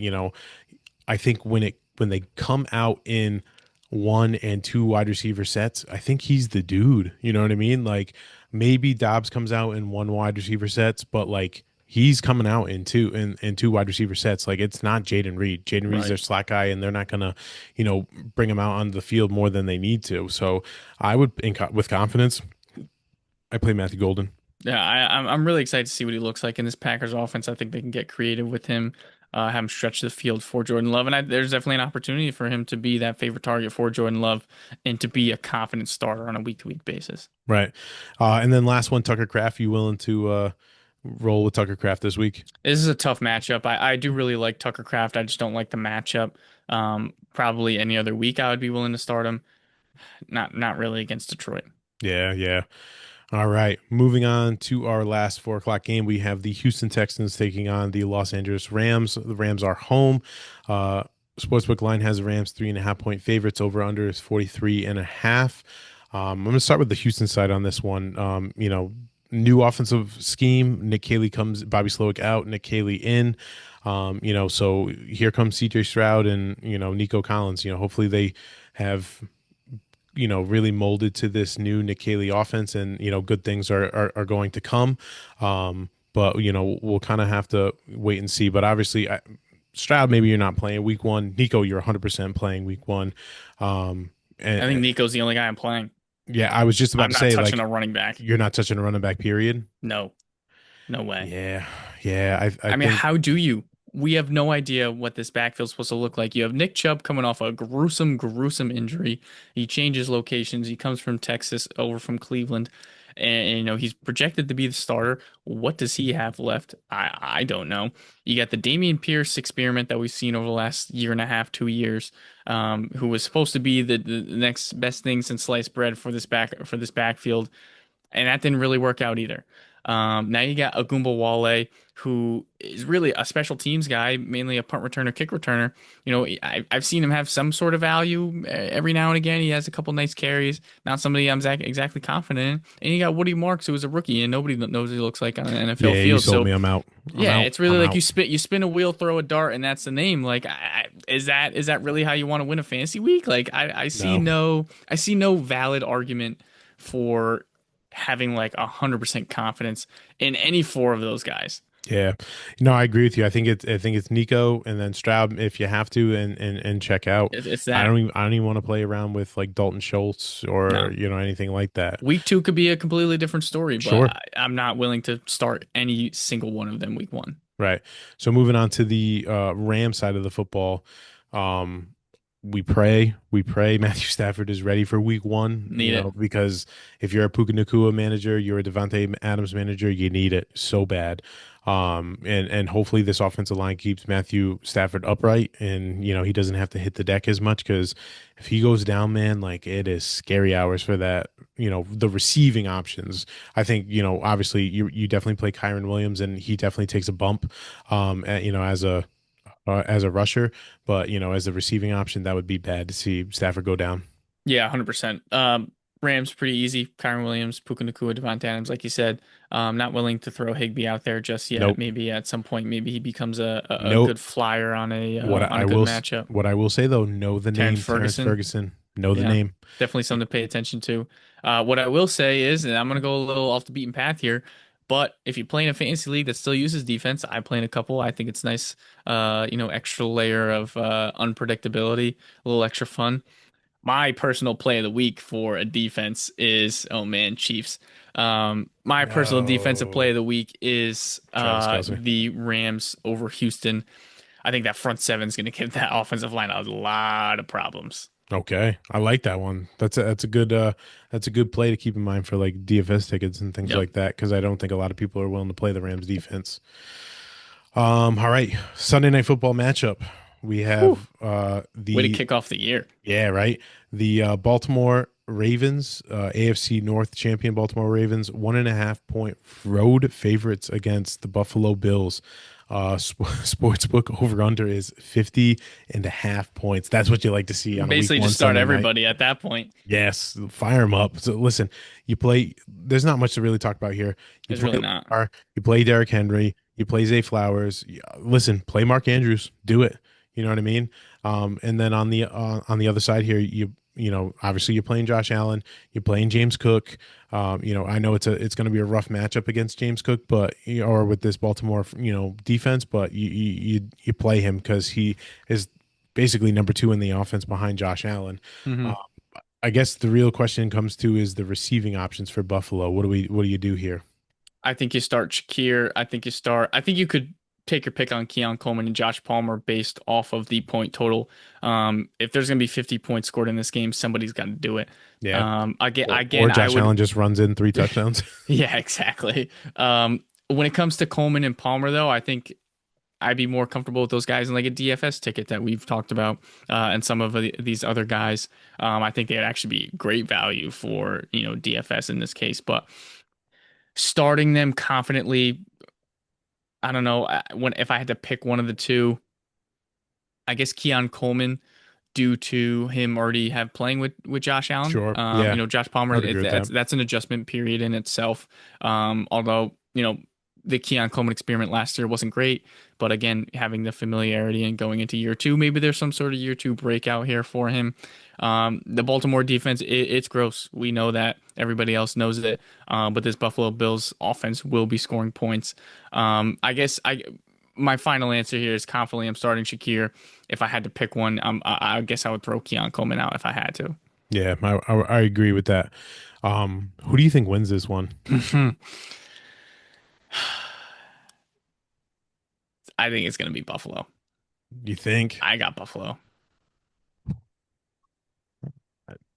I think when they come out in one and two wide receiver sets, I think he's the dude. You know what I mean? Like maybe Dobbs comes out in one wide receiver sets, but like he's coming out in two wide receiver sets. Like it's not Jaden Reed. Jaden Reed's Right. their slack guy, and they're not gonna, bring him out on the field more than they need to. So I would, with confidence, I play Matthew Golden. Yeah, I'm really excited to see what he looks like in this Packers offense. I think they can get creative with him, have him stretch the field for Jordan Love, and there's definitely an opportunity for him to be that favorite target for Jordan Love and to be a confident starter on a week-to-week basis. Right. And then last one, Tucker Craft. You willing to roll with Tucker Craft this week? This is a tough matchup. I do really like Tucker Craft. I just don't like the matchup. Probably any other week I would be willing to start him. Not really against Detroit. Yeah, yeah. All right. Moving on to our last 4 o'clock game, we have the Houston Texans taking on the Los Angeles Rams. The Rams are home. Uh, Sportsbook line has the Rams 3.5 point favorites. Over under is 43.5. I'm going to start with the Houston side on this one. New offensive scheme. Bobby Slowick out, Nick Caley in. So here comes CJ Stroud and, Nico Collins. Hopefully they have really molded to this new Nick Caley offense, and good things are going to come. But we'll kind of have to wait and see. But obviously, Stroud, maybe you're not playing week one. Nico, you're 100% playing week one. I think And Nico's the only guy I'm playing. yeah, I was just about I'm to not say touching like a running back. you're not touching a running back. Period. No, no way. Yeah, yeah. I I mean, think how do you? We have no idea what this backfield's supposed to look like. You have Nick Chubb coming off a gruesome, gruesome injury. He changes locations. He comes from Texas over from Cleveland. And he's projected to be the starter. What does he have left? I don't know. You got the Dameon Pierce experiment that we've seen over the last year and a half, 2 years, who was supposed to be the next best thing since sliced bread for this backfield, and that didn't really work out either. Now you got Agumba Wale, who is really a special teams guy, mainly a punt returner, kick returner. I've seen him have some sort of value every now and again. He has a couple nice carries. Not somebody I'm exactly confident in. And you got Woody Marks, who is a rookie, and nobody knows what he looks like on an NFL yeah, you field. sold So me. I'm out. I'm yeah, out. it's really I'm like out. you spin a wheel, throw a dart, and that's the name. Like is that really how you want to win a fantasy week? Like No. I see no valid argument for having like 100% confidence in any four of those guys. Yeah. No, I agree with you. I think it's Nico and then Stroud if you have to and check out. It's I that. don't even I don't even want to play around with like Dalton Schultz or No. anything like that. Week two could be a completely different story, but Sure. I'm not willing to start any single one of them week one. Right. So moving on to the Ram side of the football, um, we pray Matthew Stafford is ready for week one, Need it. because if you're a Puka Nacua manager, you're a Devontae Adams manager, you need it so bad. And hopefully this offensive line keeps Matthew Stafford upright and he doesn't have to hit the deck as much because if he goes down, man, like it is scary hours for that, the receiving options. I think, obviously you definitely play Kyron Williams and he definitely takes a bump as a rusher, but as a receiving option, that would be bad to see Stafford go down. Yeah, 100%. Rams pretty easy. Kyron Williams, Puka Nacua, Devontae Adams, like you said. Not willing to throw Higbee out there just yet. Nope. Maybe at some point, maybe he becomes a Nope. good flyer What on I a good will matchup. what I will say though, know the Terrence name Terrence Ferguson, Ferguson. Know the yeah, name. definitely something to pay attention to. What I will say is, and I'm gonna go a little off the beaten path here, but if you play in a fantasy league that still uses defense, I play in a couple. I think it's nice, extra layer of unpredictability, a little extra fun. My personal play of the week for a defense is, oh man, Chiefs. My personal defensive play No. of the week is Travis Kelsey. the Rams over Houston. I think that front seven is going to give that offensive line a lot of problems. Okay. I like that one. That's a good play to keep in mind for like DFS tickets and things Yep. like that because I don't think a lot of people are willing to play the Rams defense. All right. Sunday night football matchup. We Whew. have Way to the kick off the year. yeah, right. The Baltimore Ravens, AFC North champion Baltimore Ravens, 1.5 point road favorites against the Buffalo Bills. Sportsbook over under is 50.5 points. That's what you like to see on a week Basically, one just start Sunday night. everybody at that point. Yes, fire them up. So listen, you play. There's not much to really talk about here. You There's play really not. Lamar, you play Derrick Henry, you play Zay Flowers. Listen, play Mark Andrews. Do it. You know what I mean? And then on the other side here, obviously you're playing Josh Allen, you're playing James Cook. I know it's going to be a rough matchup against James Cook, but or with this Baltimore defense, but you play him because he is basically number two in the offense behind Josh Allen. Hmm. Uh, I guess the real question comes to is the receiving options for Buffalo. What do you do here? I think you start Shakir. I think you could take your pick on Keon Coleman and Josh Palmer based off of the point total. If there's going to be 50 points scored in this game, somebody's got to do it. Yeah. Or Again, I Josh would, Allen just runs in three touchdowns. yeah, exactly. When it comes to Coleman and Palmer, though, I think I'd be more comfortable with those guys in like a DFS ticket that we've talked about, and some of these other guys. I think they'd actually be great value for, DFS in this case, but starting them confidently, I don't know. When if I had to pick one of the two, I guess Keon Coleman, due to him already have playing with Josh Allen. Sure. Yeah. Josh I Palmer, would agree with that. that's an adjustment period in itself. Although the Keon Coleman experiment last year wasn't great, but again, having the familiarity and going into year two, maybe there's some sort of year two breakout here for him. The Baltimore defense, it's gross. We know that. Everybody else knows it. But this Buffalo Bills offense will be scoring points. I guess my final answer here is confidently I'm starting Shakir. If I had to pick one, I guess I would throw Keon Coleman out if I had to. Yeah, I agree with that. Who do you think wins this one? I think it's going to be Buffalo. You think? I got Buffalo.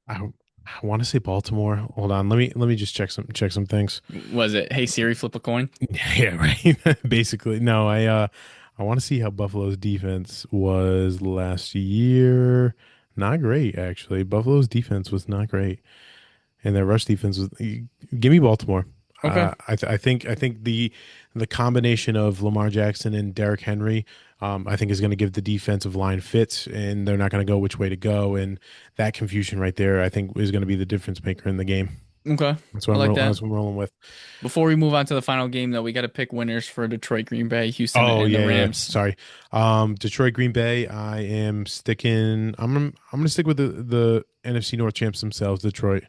I I want to say Baltimore. Hold on. Let me just check some things. Was it, hey Siri, flip a coin? Yeah, right. Basically, no. I want to see how Buffalo's defense was last year. Not great, actually. Buffalo's defense was not great, and their rush defense was. Give me Baltimore. Okay. I think the combination of Lamar Jackson and Derrick Henry, I think is going to give the defensive line fits, and they're not going to go which way to go, and that confusion right there, I think, is going to be the difference maker in the game. Okay. That's what I like that. that's what I'm rolling with. Before we move on to the final game, though, we got to pick winners for Detroit, Green Bay, Houston, Oh and the yeah, yeah. Rams. Sorry. Detroit Green Bay. I am sticking. I'm gonna stick with the NFC North champs themselves, Detroit.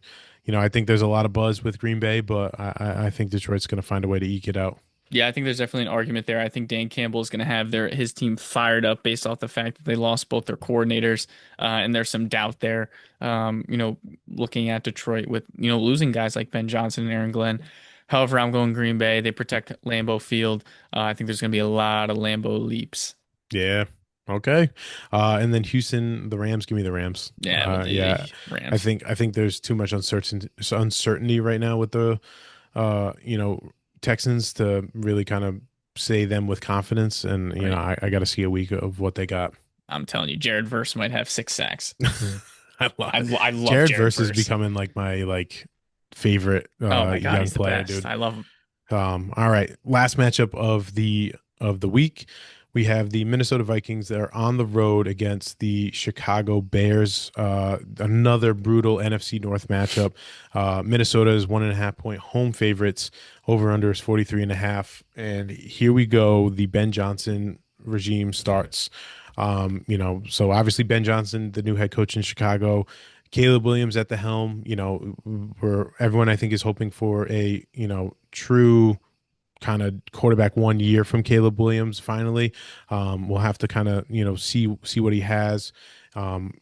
I think there's a lot of buzz with Green Bay, but I think Detroit's gonna find a way to eke it out. Yeah, I think there's definitely an argument there. I think Dan Campbell is going to have his team fired up based off the fact that they lost both their coordinators, and there's some doubt there. Looking at Detroit with losing guys like Ben Johnson and Aaron Glenn. However, I'm going Green Bay. They protect Lambeau Field. I think there's going to be a lot of Lambeau leaps. Yeah. Okay. And then Houston, the Rams. Give me the Rams. Yeah, with Yeah. the I Rams. think I think there's too much uncertainty right now with the uh, you know, Texans to really kind of say them with confidence. And, Right. I got to see a week of what they got. I'm telling you, Jared Verse might have 6 sacks. I love it. I love Jared Jared Verse is Verse. becoming like my favorite Oh my God, young he's the player, best. dude. I love him. All right, last matchup of the week. We have the Minnesota Vikings that are on the road against the Chicago Bears. Another brutal NFC North matchup. Minnesota is 1.5 point home favorites. Over under is 43.5. And here we go. The Ben Johnson regime starts. So obviously Ben Johnson, the new head coach in Chicago, Caleb Williams at the helm, where everyone I think is hoping for a, true kind of quarterback 1 year from Caleb Williams finally. We'll have to kind of, see what he has. Um,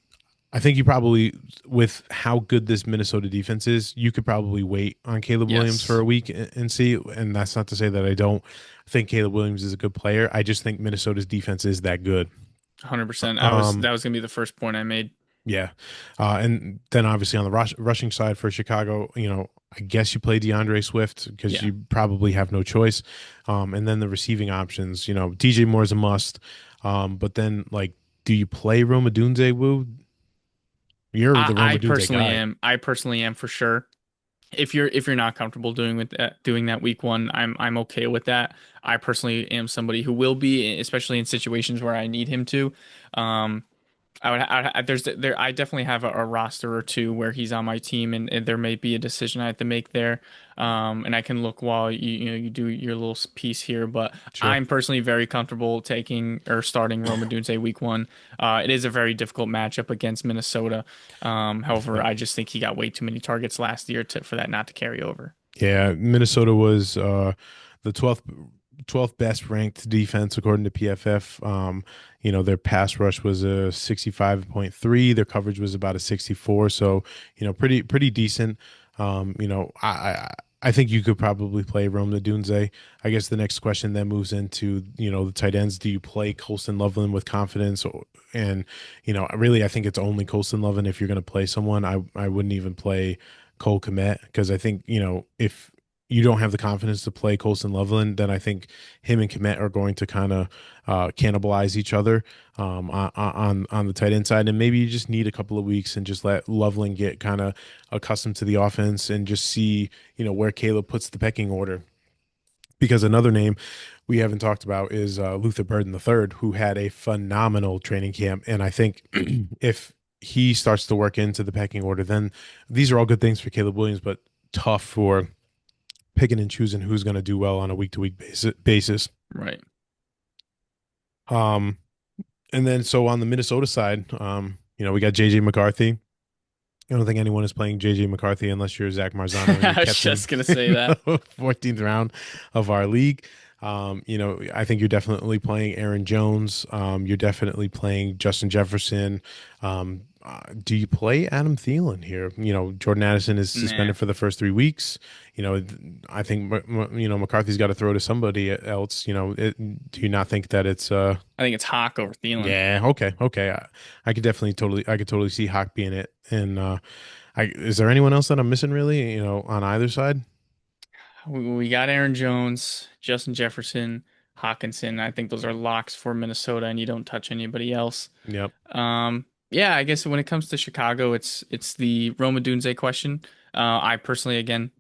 I think you probably, with how good this Minnesota defense is, you could probably wait on Caleb Williams for Yes. a week and see. And that's not to say that I don't think Caleb Williams is a good player. I just think Minnesota's defense is that good. 100%. Um, That was gonna be the first point I made. Yeah. And then obviously on the rushing side for Chicago, I guess you play DeAndre Swift because Yeah. you probably have no choice. And then the receiving options, DJ Moore is a must. But then, like, do you play Roma Wu? You're the Roma guy. I personally am for sure. If you're not comfortable doing that week one, I'm okay with that. I personally am somebody who will be, especially in situations where I need him to. Um, I definitely have a roster or two where he's on my team, and there may be a decision I have to make there. And I can look while you do your little piece here, but Sure. I'm personally very comfortable taking or starting Roma Dunze week one. It is a very difficult matchup against Minnesota. However, Yep. I just think he got way too many targets last year for that not to carry over. Yeah. Minnesota was the 12th best ranked defense according to PFF. Their pass rush was a 65.3. Their coverage was about a 64. So, pretty decent. I think you could probably play Rome Dunze. I guess the next question then moves into, the tight ends. Do you play Colston Loveland with confidence? And, really, I think it's only Colston Loveland if you're going to play someone. I wouldn't even play Cole Kmet because I think, if you don't have the confidence to play Colston Loveland, then I think him and Kmet are going to kind of cannibalize each other on the tight end side, and maybe you just need a couple of weeks and just let Loveland get kind of accustomed to the offense and just see where Caleb puts the pecking order. Because another name we haven't talked about is Luther Burden III, who had a phenomenal training camp, and I think if he starts to work into the pecking order, then these are all good things for Caleb Williams, but tough for picking and choosing who's going to do well on a week to week basis. Right. Um, and then so on the Minnesota side, we got JJ McCarthy. I don't think anyone is playing JJ McCarthy unless you're Zach Marzano and you I was kept him just gonna say that. 14th round of our league. I think you're definitely playing Aaron Jones. You're definitely playing Justin Jefferson. Do you play Adam Thielen here? Jordan Addison is Nah. suspended for the first 3 weeks. I think McCarthy's got to throw to somebody else. Do you not think that it's I think it's Hawk over Thielen. yeah, okay. I could definitely I could totally see Hawk being it. And is there anyone else that I'm missing really? On either side? We got Aaron Jones, Justin Jefferson, Hawkinson. I think those are locks for Minnesota, and you don't touch anybody else. Yep. Yeah, I guess when it comes to Chicago, it's the Roma Dunze question. I personally, again,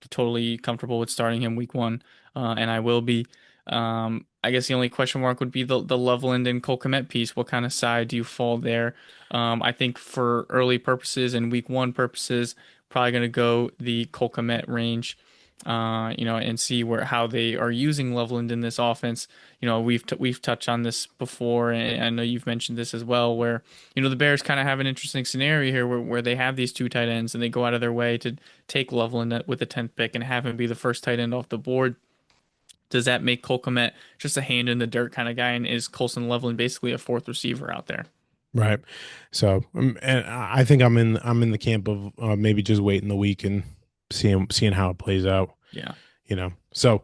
totally comfortable with starting him week one, and I will be. I guess the only question mark would be the Loveland and Cole Kmet piece. What kind of side do you fall there? I think for early purposes and week one purposes, Probably going to go the Cole Kmet range, and see how they are using Loveland in this offense. We've touched on this before, and I know you've mentioned this as well, where the Bears kind of have an interesting scenario here where they have these two tight ends and they go out of their way to take Loveland with the 10th pick and have him be the first tight end off the board. Does that make Cole Kmet just a hand in the dirt kind of guy, and is Colson Loveland basically a fourth receiver out there? Right. So, and I think I'm in the camp of maybe just waiting the week and seeing how it plays out. Yeah. So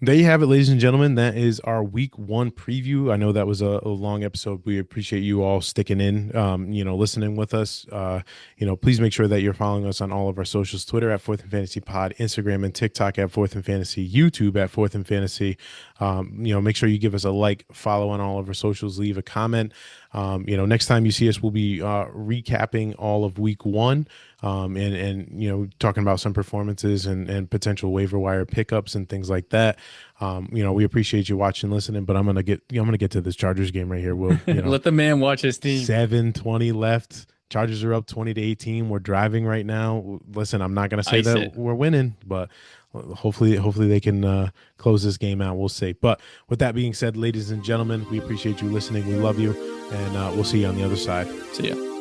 there you have it, ladies and gentlemen. That is our week one preview. I know that was a long episode. We appreciate you all sticking in, listening with us. Please make sure that you're following us on all of our socials: Twitter at Fourth and Fantasy Pod, Instagram and TikTok at Fourth and Fantasy, YouTube at Fourth and Fantasy. Make sure you give us a like, follow on all of our socials, leave a comment. Next time you see us, we'll be recapping all of week one, and talking about some performances and potential waiver wire pickups and things like that. We appreciate you watching, listening, but I'm gonna get to this Chargers game right here. Will Let the man watch his team. 7:20 left. Chargers are up 20-18. We're driving right now. Listen, I'm not gonna say that we're winning, but hopefully they can close this game out. We'll see. But with that being said, ladies and gentlemen, we appreciate you listening. We love you, and we'll see you on the other side. See ya.